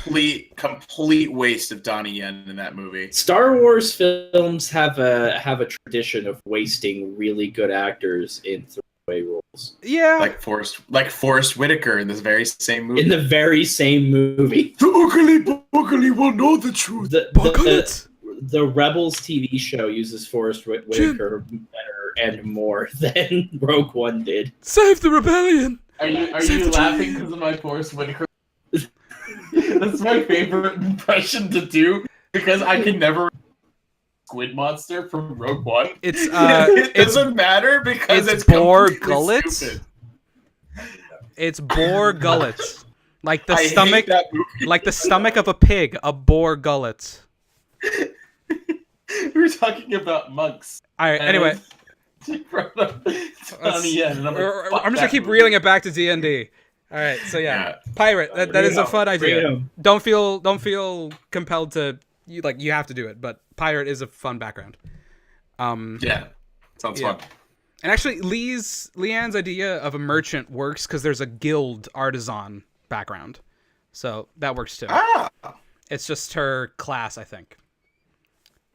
complete waste of Donnie Yen in that movie. Star Wars films have a tradition of wasting really good actors in throwaway roles. Yeah. Like Forrest Whitaker in this very same movie. In the very same movie. The ugly boogly will know the truth. The Rebels TV show uses Forrest Whitaker better and more than Rogue One did. Save the rebellion. Are Save you the laughing dream. because of my Forrest Whitaker? That's my favorite impression to do because I can never Squid Monster from Rogue One. It's It doesn't matter because it's it's Boar completely Gullets. stupid. It's boar gullets. Like the I hate stomach that movie. like the stomach of a pig, a boar gullet. We were talking about monks. Alright, anyway. Donnie Yen, and I'm like, fuck I'm just gonna that keep movie. reeling it back to D&D. Alright, so yeah. Pirate, that is a fun idea. Freedom. Don't feel compelled to you have to do it, but pirate is a fun background. Yeah, sounds Yeah. fun. And actually Leanne's idea of a merchant works because there's a guild artisan background. So that works too. Ah, It's just her class, I think,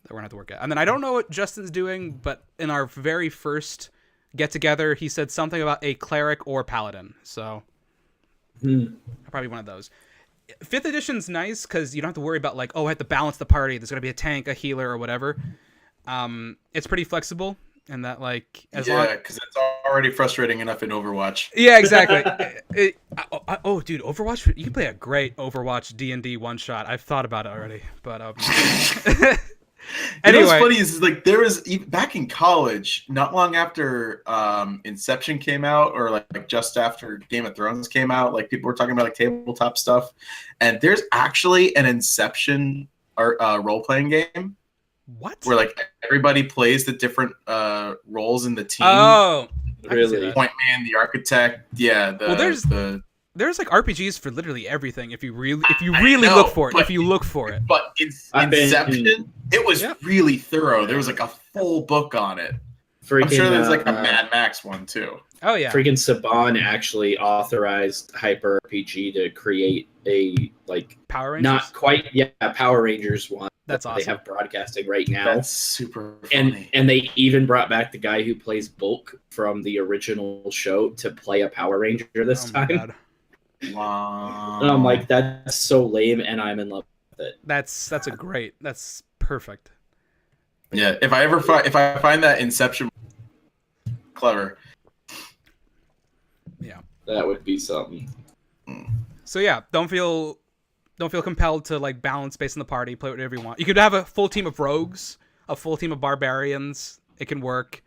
that we're gonna have to work at. And then I don't know what Justin's doing, but in our very first get together, he said something about a cleric or paladin. So probably one of those. 5th edition's nice because you don't have to worry about I have to balance the party. There's gonna be a tank, a healer, or whatever. It's pretty flexible, and that as long. yeah, because it's already frustrating enough in Overwatch. Yeah, exactly. Dude, Overwatch. You can play a great Overwatch D&D one shot. I've thought about it already, but You know what's anyway. funny is there was back in college, not long after Inception came out, or like just after Game of Thrones came out, people were talking about tabletop stuff, and there's actually an Inception role playing game What? where everybody plays the different roles in the team. Oh, I can see Really? that. Point man, the architect, yeah. Well, there's RPGs for literally everything if you really know, look for it. but- If you look for it. But I've been- Inception, it was Yeah. really thorough. There was a full book on it. Freaking, I'm sure there's a Mad Max one too. Oh yeah. freaking Saban actually authorized Hyper RPG to create a Power Rangers. not quite Power Rangers one. That's that awesome. They have broadcasting right now. That's super funny. And they even brought back the guy who plays Bulk from the original show to play a Power Ranger this Oh my time. God. Wow. And I'm like, that's so lame, and I'm in love with it. That's perfect. Yeah, if I find that Inception clever. Yeah. That would be something. So yeah, don't feel compelled to balance based on the party. Play whatever you want. You could have a full team of rogues, a full team of barbarians. It can work.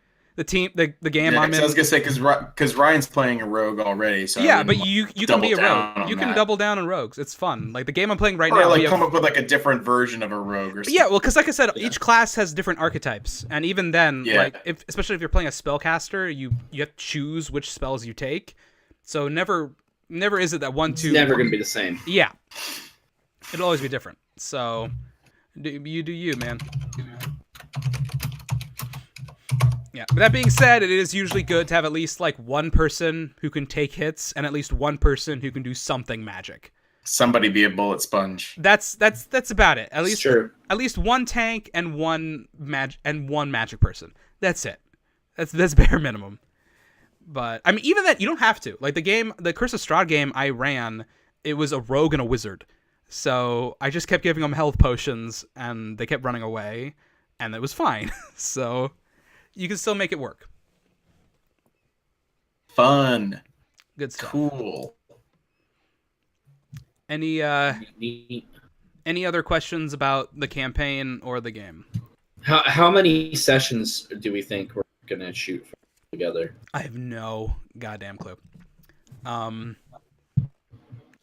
the game Yeah, I'm 'cause in. I was gonna say because Ryan's playing a rogue already, so I Yeah, wouldn't but you can double be a down rogue. on You can that. double down on rogues. It's fun. Like the game I'm playing right Or now. like we have- come up with like a different version of a rogue or something. Yeah, well, because like I said, Yeah. each class has different archetypes, and even then, Yeah. like especially if you're playing a spellcaster, you have to choose which spells you take. So never is it that one It's two. never gonna be the same. Yeah, it'll always be different. So you do you, man. Yeah, but that being said, it is usually good to have at least like one person who can take hits and at least one person who can do something magic. Somebody be a bullet sponge. That's about it. At least Sure. at least one tank and one magic person. That's it. That's bare minimum. But I mean, even that, you don't have to. Like the Curse of Strahd game I ran, it was a rogue and a wizard. So I just kept giving them health potions, and they kept running away, and it was fine. So you can still make it work. Fun. Good stuff. Cool. Any Neat. any other questions about the campaign or the game? How many sessions do we think we're gonna shoot together? I have no goddamn clue.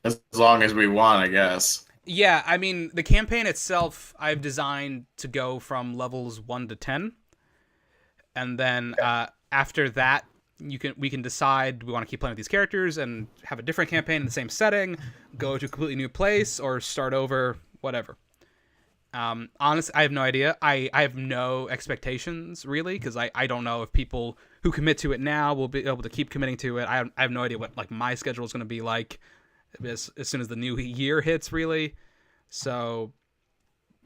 As long as we want, I guess. Yeah, I mean, the campaign itself, I've designed to go from levels 1 to 10. And then after that, we can decide do we want to keep playing with these characters and have a different campaign in the same setting, go to a completely new place, or start over, whatever. Honestly, I have no idea. I have no expectations, really, because I don't know if people who commit to it now will be able to keep committing to it. I have no idea what like my schedule is going to be like as soon as the new year hits, really. So,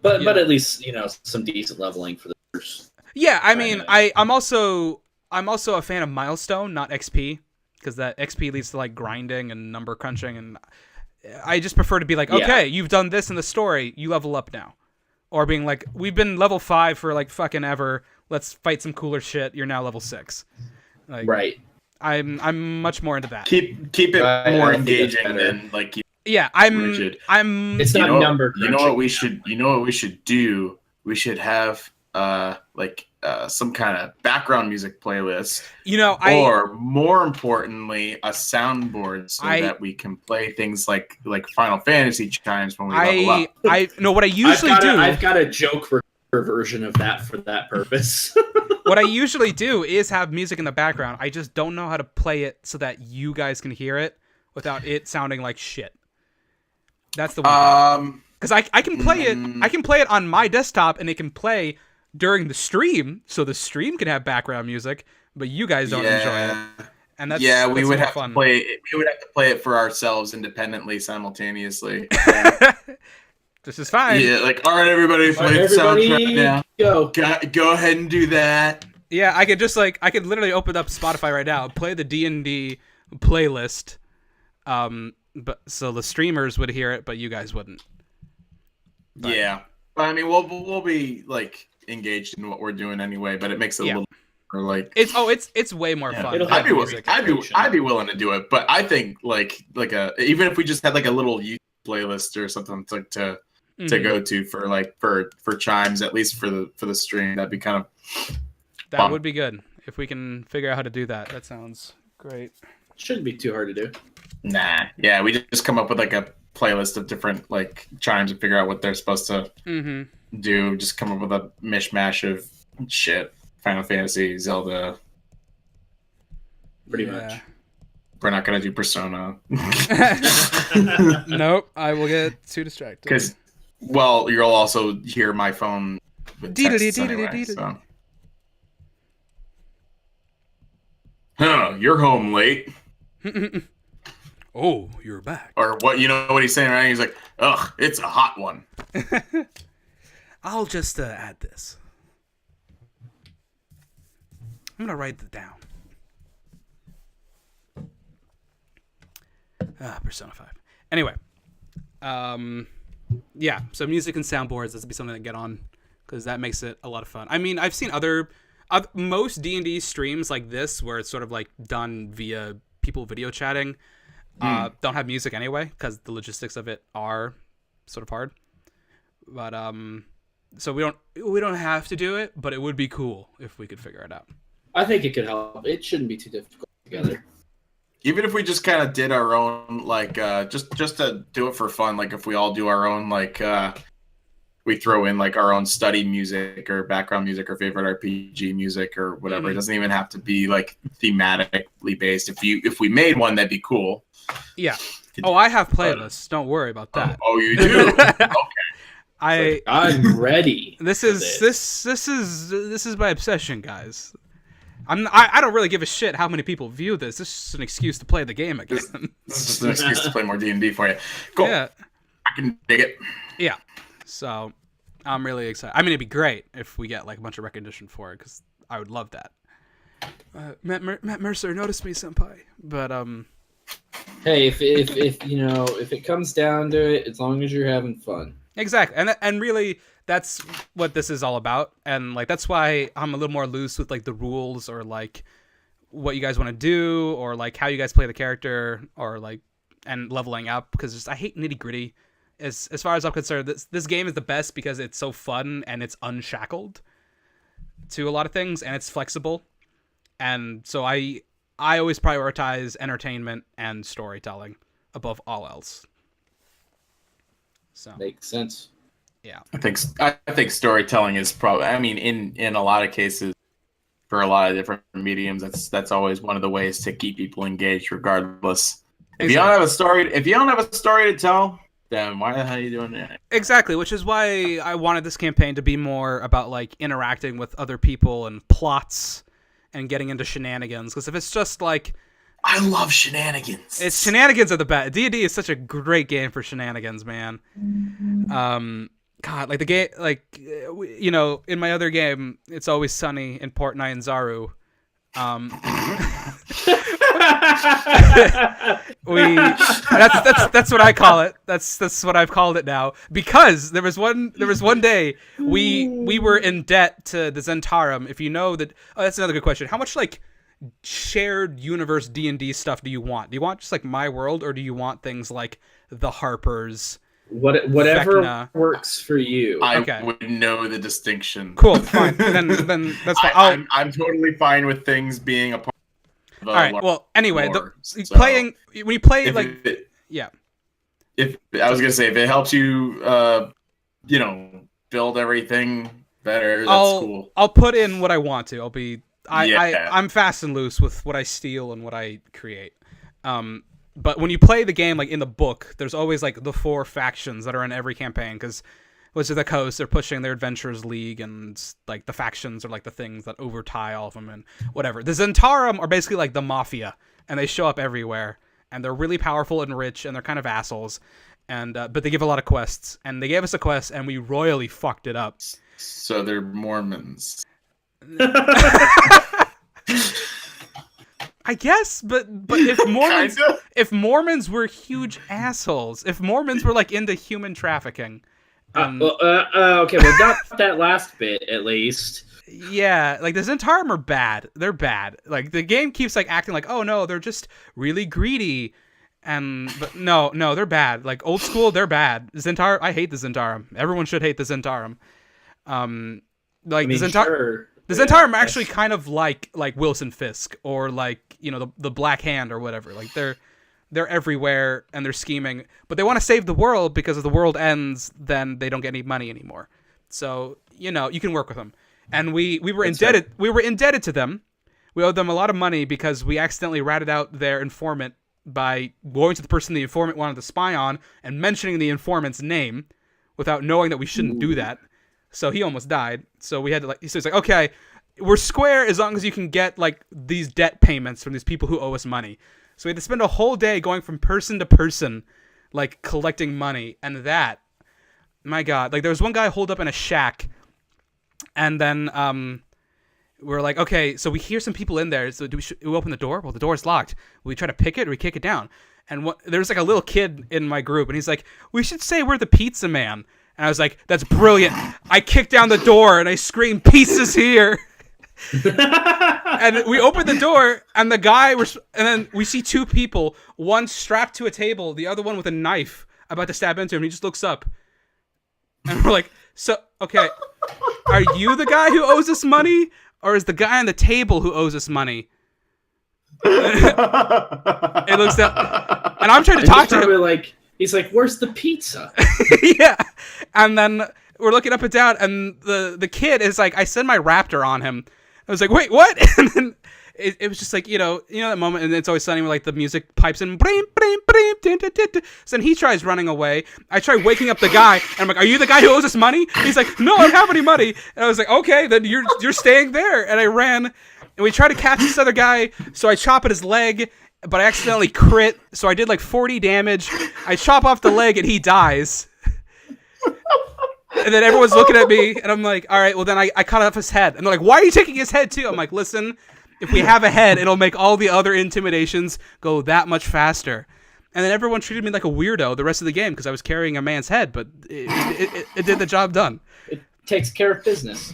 But Yeah. at least some decent leveling for the first. yeah, I mean, I'm also a fan of milestone, not XP, because that XP leads to like grinding and number crunching, and I just prefer to be like, Yeah. okay, you've done this in the story, you level up now, or being like, we've been level 5 for like fucking ever, let's fight some cooler shit. You're now level 6. Like, Right. I'm much more into that. Keep it Right, more I think that's engaging better. than like Yeah, rigid. It's not number. You know what we should do? We should have some kind of background music playlist, or more importantly, a soundboard so that we can play things like Final Fantasy chimes when we level up. I know what I usually do. I've got a joke version of that for that purpose. What I usually do is have music in the background. I just don't know how to play it so that you guys can hear it without it sounding like shit. That's the one. Because I can play it. I can play it on my desktop, and it can play during the stream, so the stream can have background music, but you guys don't enjoy it. And that's we would more have fun. to play it. We would have to play it for ourselves independently, simultaneously. This is fine. Yeah, like all right, everybody, play the soundtrack now. Go ahead and do that. Yeah, I could literally open up Spotify right now, play the D&D playlist, but so the streamers would hear it, but you guys wouldn't. But, yeah, but I mean, we'll be like engaged in what we're doing anyway, but it makes it a little more like it's way more fun. It'll I'd have be willing to do it, but I think like even if we just had like a little YouTube playlist or something to go to for chimes, at least for the stream, that'd be kind of That would be good if we can figure out how to do that. That sounds great. Shouldn't be too hard to do. Nah, yeah, we just come up with like a playlist of different like chimes and figure out what they're supposed to do. Just come up with a mishmash of shit. Final Fantasy, Zelda. Pretty much. We're not gonna do Persona. Nope, I will get too distracted. Because, well, you'll also hear my phone with texts anyway, so. Huh, you're home late. Oh, you're back. Or what? You know what he's saying, right? He's like, ugh, it's a hot one. I'll just add this. I'm gonna write it down. Persona 5. Anyway, yeah. So music and soundboards, that'd be something to get on because that makes it a lot of fun. I mean, I've seen most D&D streams like this where it's sort of like done via people video chatting. Don't have music anyway because the logistics of it are sort of hard. But so we don't have to do it, but it would be cool if we could figure it out. I think it could help. It shouldn't be too difficult together. Even if we just kind of did our own, like, just to do it for fun, like if we all do our own, like, we throw in like our own study music or background music or favorite RPG music or whatever. It doesn't even have to be like thematically based. If we made one, that'd be cool. Yeah. Oh, I have playlists. Don't worry about that. Oh, you do? Okay. I'm ready. This is my obsession, guys. I don't really give a shit how many people view this. This is just an excuse to play the game again. This is just an excuse to play more D&D for you. Cool. Yeah. I can dig it. Yeah. So I'm really excited. I mean, it'd be great if we get like a bunch of recognition for it, because I would love that. Matt Mercer, notice me, senpai. But Hey, if it comes down to it, as long as you're having fun. exactly, and really, that's what this is all about. And like that's why I'm a little more loose with like the rules, or like what you guys want to do, or like how you guys play the character, or like and leveling up, because I hate nitty gritty. As far as I'm concerned, this game is the best because it's so fun and it's unshackled to a lot of things, and it's flexible. And so I always prioritize entertainment and storytelling above all else. So Makes sense. yeah, I think storytelling is probably. I mean, in a lot of cases, for a lot of different mediums, that's always one of the ways to keep people engaged, regardless. If you don't have a story to tell, then why the hell are you doing that? exactly. Which is why I wanted this campaign to be more about like interacting with other people and plots and getting into shenanigans. Because if it's just like, I love shenanigans. it's shenanigans are the best. D&D is such a great game for shenanigans, man. God, like the game, like in my other game, It's Always Sunny in Port Nyanzaru. That's what I call it. That's what I've called it now, because there was one day we were in debt to the Zentarum. If you know that, that's another good question. How much like shared universe D&D stuff do you want? Do you want just like my world, or do you want things like the Harpers? Whatever Vecna. works for you. I Okay. would know the distinction. Cool, fine. then that's fine. I'm totally fine with things being a part of All right. Well, anyway, lore, so playing when you play if like it, yeah. if I was gonna say, if it helps you, build everything better, that's cool. I'll put in what I want to. Yeah. I'm fast and loose with what I steal and what I create. But when you play the game, like in the book, there's always like the 4 factions that are in every campaign, because Wizards of the Coast, they're pushing their Adventurers League, and like the factions are like the things that overtie all of them and whatever. The Zentarum are basically like the mafia, and they show up everywhere, and they're really powerful and rich, and they're kind of assholes, and but they give a lot of quests, and they gave us a quest, and we royally fucked it up. So they're Mormons. I guess, but if Mormons were huge assholes, if Mormons were like into human trafficking, okay, well, not that last bit at least. yeah, like the Zentarum are bad. They're bad. Like the game keeps like acting like, oh no, they're just really greedy, but no, they're bad. Like old school, they're bad. I hate the Zentarum. Everyone should hate the Zentarum. Sure. The Zentarum are actually kind of like Wilson Fisk, or like the Black Hand or whatever. Like they're everywhere and they're scheming, but they want to save the world, because if the world ends, then they don't get any money anymore. So you can work with them, and we were indebted. Right. We were indebted to them. We owed them a lot of money because we accidentally ratted out their informant by going to the person the informant wanted to spy on and mentioning the informant's name without knowing that we shouldn't do that. So he almost died. So we had to so it's like, okay, we're square as long as you can get like these debt payments from these people who owe us money. So we had to spend a whole day going from person to person, like collecting money. And that, my God, like there was one guy holed up in a shack, and then we're like, okay, so we hear some people in there. So do we open the door? Well, the door's locked. We try to pick it, or we kick it down. And there's like a little kid in my group, and he's like, we should say we're the pizza man. And I was like, that's brilliant. I kicked down the door and I screamed, "Pieces here." And we opened the door, and and then we see 2 people, one strapped to a table, the other one with a knife about to stab into him. He just looks up, and we're like, so, okay, are you the guy who owes us money, or is the guy on the table who owes us money? It looks that, and I'm trying to talk to him. Like, he's like, "Where's the pizza?" Yeah, and then we're looking up and down, and the kid is like, I send my raptor on him. I was like, wait, what? And then it was just like, you know that moment, and It's Always Sunny where like the music pipes in, so then he tries running away. I try waking up the guy, and I'm like, are you the guy who owes us money? He's like, no, I don't have any money. And I was like, okay, then you're staying there. And I ran, and we tried to catch this other guy, so I chop at his leg, but I accidentally crit, so I did like 40 damage. I chop off the leg, and he dies. And then everyone's looking at me, and I'm like, all right, well, then I cut off his head. And they're like, why are you taking his head, too? I'm like, listen, if we have a head, it'll make all the other intimidations go that much faster. And then everyone treated me like a weirdo the rest of the game because I was carrying a man's head, but it did the job done. It takes care of business.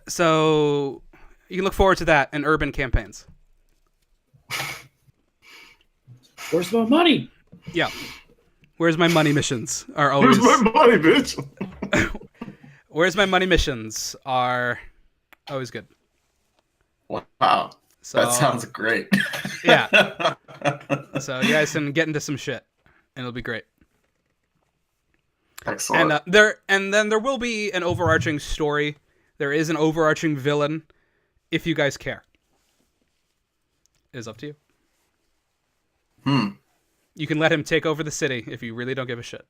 So you can look forward to that in urban campaigns. Where's my money? Yeah. Where's my money missions are always... Where's my money, bitch? Where's my money missions are always good. Wow. So, that sounds great. Yeah. So you guys can get into some shit, and it'll be great. Excellent. And then there will be an overarching story. There is an overarching villain, if you guys care. It is up to you. You can let him take over the city if you really don't give a shit.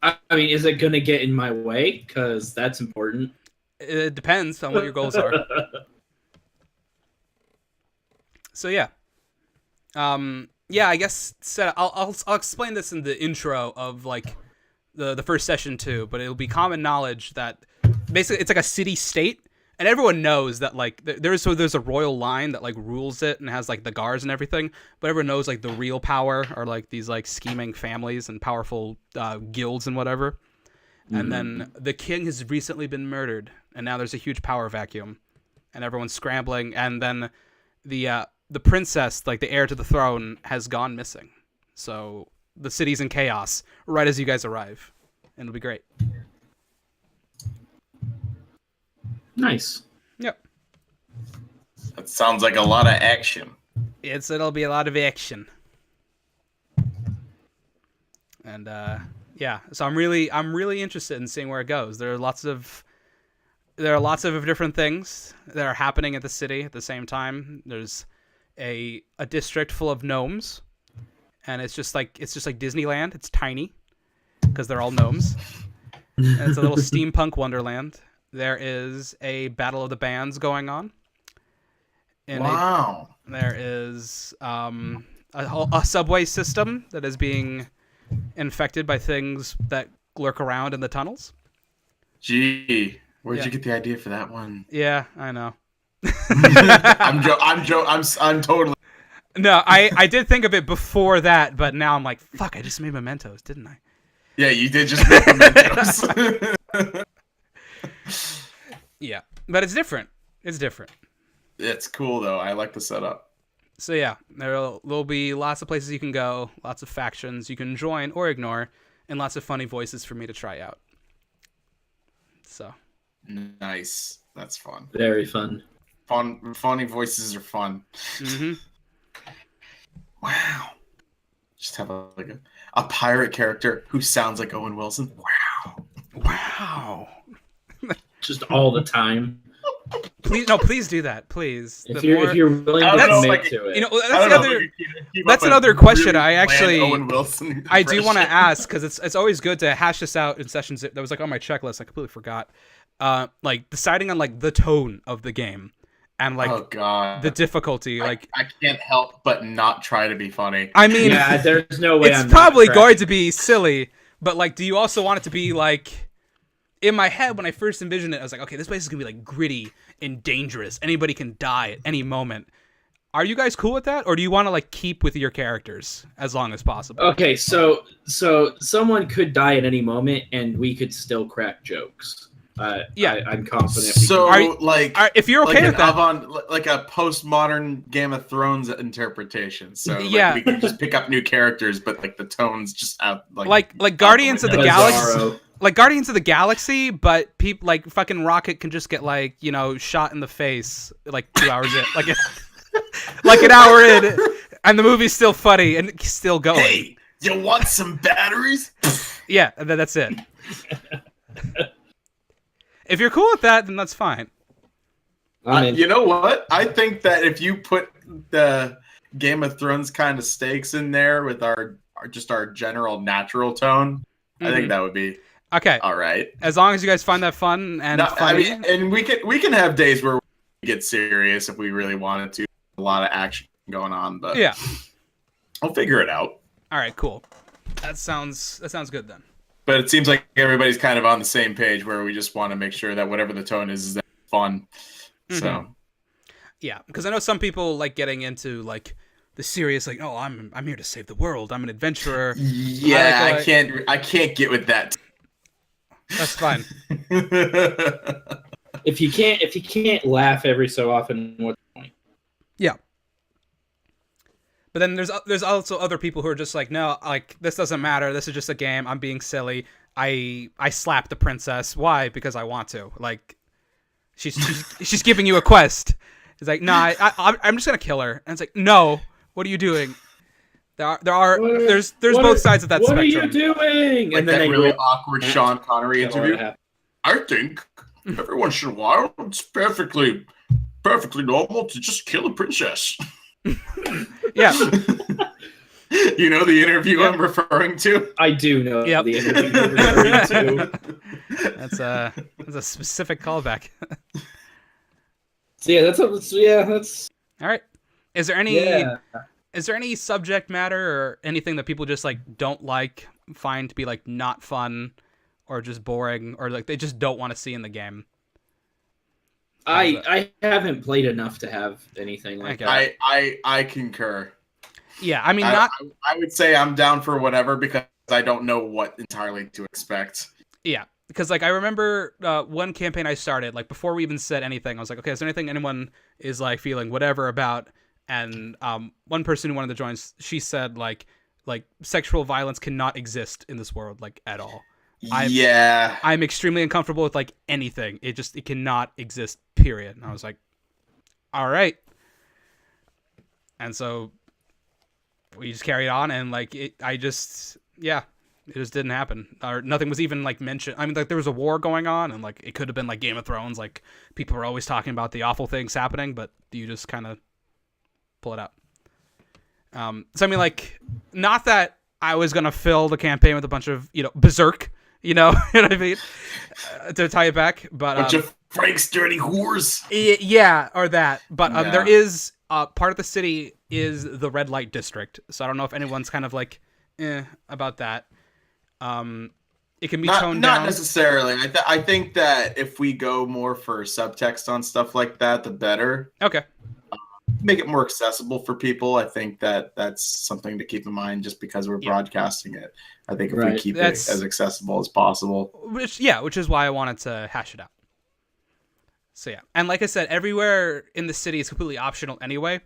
I mean, is it gonna get in my way? Because that's important. It depends on what your goals are. So yeah. Yeah, I guess I'll explain this in the intro of like the first session too, but it'll be common knowledge that basically it's like a city state, and everyone knows that like there's a royal line that like rules it and has like the guards and everything, but everyone knows like the real power are like these like scheming families and powerful guilds and whatever. Mm-hmm. And then the king has recently been murdered, and now there's a huge power vacuum, and everyone's scrambling, and then the princess, like the heir to the throne, has gone missing. So the city's in chaos right as you guys arrive, and it'll be great. Nice. Yep. That sounds like a lot of action. It'll be a lot of action. And yeah, so I'm really interested in seeing where it goes. There are lots of different things that are happening at the city at the same time. There's a district full of gnomes, and it's just like Disneyland. It's tiny because they're all gnomes. And it's a little steampunk wonderland. There is a battle of the bands going on. Wow. There is a subway system that is being infected by things that lurk around in the tunnels. Gee, where'd you get the idea for that one? Yeah, I know. I'm totally. No, I did think of it before that, but now I'm like, fuck, I just made mementos, didn't I? Yeah, you did just make mementos. Yeah, but it's different. It's different. It's cool though. I like the setup. So yeah, there'll be lots of places you can go, lots of factions you can join or ignore, and lots of funny voices for me to try out. So nice. That's fun. Very fun. Funny voices are fun. Mm-hmm. Wow. Just have a pirate character who sounds like Owen Wilson. Wow. Just all the time. Please do that, please. If you're willing to commit to it. You know, that's another question I actually I do want to ask, because it's always good to hash this out in sessions. That was like on my checklist. I completely forgot. Like deciding on like the tone of the game and like the difficulty. Like I can't help but not try to be funny. I mean, yeah, there's no way. It's probably going to be silly, but like, do you also want it to be like? In my head, when I first envisioned it, I was like, okay, this place is going to be like gritty and dangerous. Anybody can die at any moment. Are you guys cool with that? Or do you want to like keep with your characters as long as possible? Okay, so someone could die at any moment and we could still crack jokes. Yeah, I'm confident. So if you're okay with that, like a postmodern Game of Thrones interpretation. So yeah, we can just pick up new characters, but like the tone's just out. Like Guardians of the Galaxy. like Guardians of the Galaxy, but people like fucking Rocket can just get like, you know, shot in the face like 2 hours in, like like an hour in, and the movie's still funny and still going. Hey, you want some batteries? Yeah, and then that's it. If you're cool with that, then that's fine. You know what? I think that if you put the Game of Thrones kind of stakes in there with our general natural tone, I think that would be okay. All right. As long as you guys find that fun and funny. I mean, and we can have days where we get serious if we really wanted to. A lot of action going on, but yeah, I'll figure it out. All right, cool. That sounds good then. But it seems like everybody's kind of on the same page where we just want to make sure that whatever the tone is that fun. So yeah, because I know some people like getting into like the serious, like, oh, I'm here to save the world. I'm an adventurer. Yeah, I can't get with that. That's fine. If you can't laugh every so often, what's the point? Yeah. But then there's also other people who are just like, no, like this doesn't matter. This is just a game. I'm being silly. I slapped the princess. Why? Because I want to. Like, she's giving you a quest. It's like, no, I'm just gonna kill her. And it's like, no, what are you doing? There's both sides of that spectrum. What are you doing? Like and then that they really awkward Sean Connery interview. What I think every once in a while it's perfectly normal to just kill a princess. Yeah. You know the interview I'm referring to? I do know Yep. the interview you're referring to. That's a specific callback. So that's All right. Is there any subject matter or anything that people just like don't like, find to be like not fun or just boring or like they just don't want to see in the game? I haven't played enough to have anything like that. I concur. Yeah, I mean, I would say I'm down for whatever because I don't know what entirely to expect. Yeah, because like I remember one campaign I started, like before we even said anything, I was like, okay, is there anything anyone is like feeling whatever about? And one person who wanted to join, she said like sexual violence cannot exist in this world like at all. I'm extremely uncomfortable with like anything. It cannot exist, period. And I was like, all right. And so we just carried on and like it just didn't happen. Or nothing was even like mentioned. I mean, like there was a war going on and like it could have been like Game of Thrones. Like people were always talking about the awful things happening, but you just kind of pull it out. So I mean, like, not that I was going to fill the campaign with a bunch of, berserk, you know what I mean? To tie it back, but bunch of Frank's dirty whores. Yeah, or that. But there is part of the city is the red light district, so I don't know if anyone's kind of like about that. It can be toned down. Not necessarily. I think that if we go more for subtext on stuff like that, the better. Okay. Make it more accessible for people. I think that that's something to keep in mind just because we're broadcasting it. I think if we keep it as accessible as possible. Which is why I wanted to hash it out. So yeah. And like I said, everywhere in the city is completely optional anyway.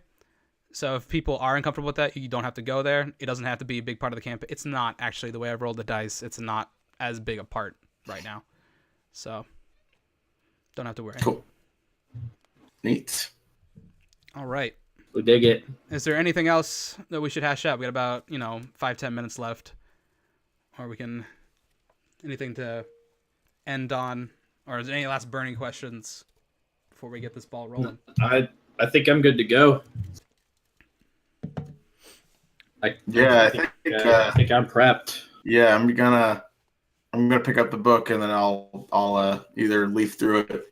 So if people are uncomfortable with that, you don't have to go there. It doesn't have to be a big part of the campaign. It's not actually the way I've rolled the dice. It's not as big a part right now. So don't have to worry. Cool. Neat. All right. We dig it. Is there anything else that we should hash out? We got about, 5-10 minutes left. Or we can... Anything to end on? Or is there any last burning questions before we get this ball rolling? I think I'm good to go. I think I'm prepped. Yeah, I'm gonna pick up the book and then I'll either leaf through it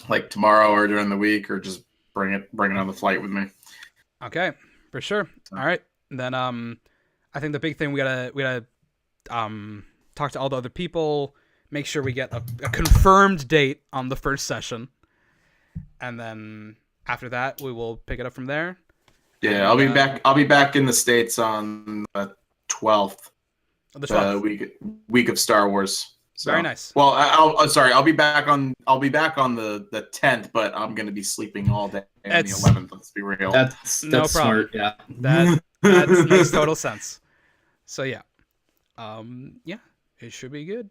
like tomorrow or during the week or just bring it on the flight with me. Okay, for sure. All right, then I think the big thing we gotta talk to all the other people, make sure we get a confirmed date on the first session, and then after that we will pick it up from there. Yeah, I'll be back. I'll be back in the States on the 12th. The 12th. Week of Star Wars. So, very nice. Well, I'll be back on the 10th, but I'm gonna be sleeping all day on the 11th. Let's be real. That's no problem. Smart. Yeah, that makes total sense. So yeah, it should be good.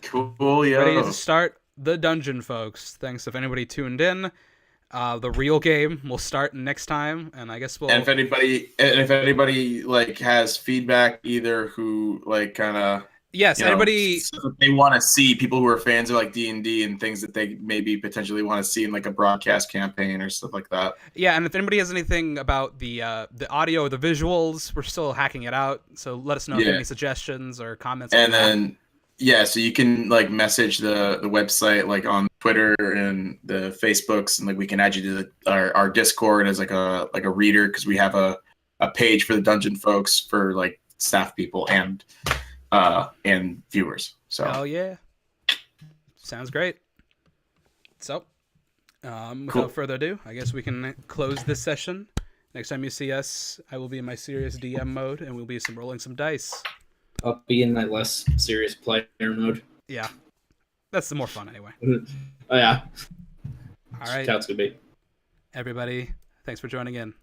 Cool, yeah. Ready to start the dungeon, folks. Thanks if anybody tuned in. The real game will start next time, and I guess we'll. And if anybody like has feedback, either who like kind of anybody they want to see, people who are fans of like D&D and things that they maybe potentially want to see in like a broadcast campaign or stuff like that. Yeah, and if anybody has anything about the audio or the visuals, we're still hacking it out. So let us know if you have any suggestions or comments. And then so you can like message the website like on Twitter and the Facebooks, and like we can add you to our Discord as like a reader, because we have a page for the dungeon folks for like staff people and viewers. So oh yeah, sounds great. So without further ado, I guess we can close this session. Next time you see us, I will be in my serious DM mode, and we'll be rolling some dice. I'll be in my less serious player mode. Yeah, that's the more fun anyway. Oh yeah. All right. That's good. Everybody, thanks for joining in.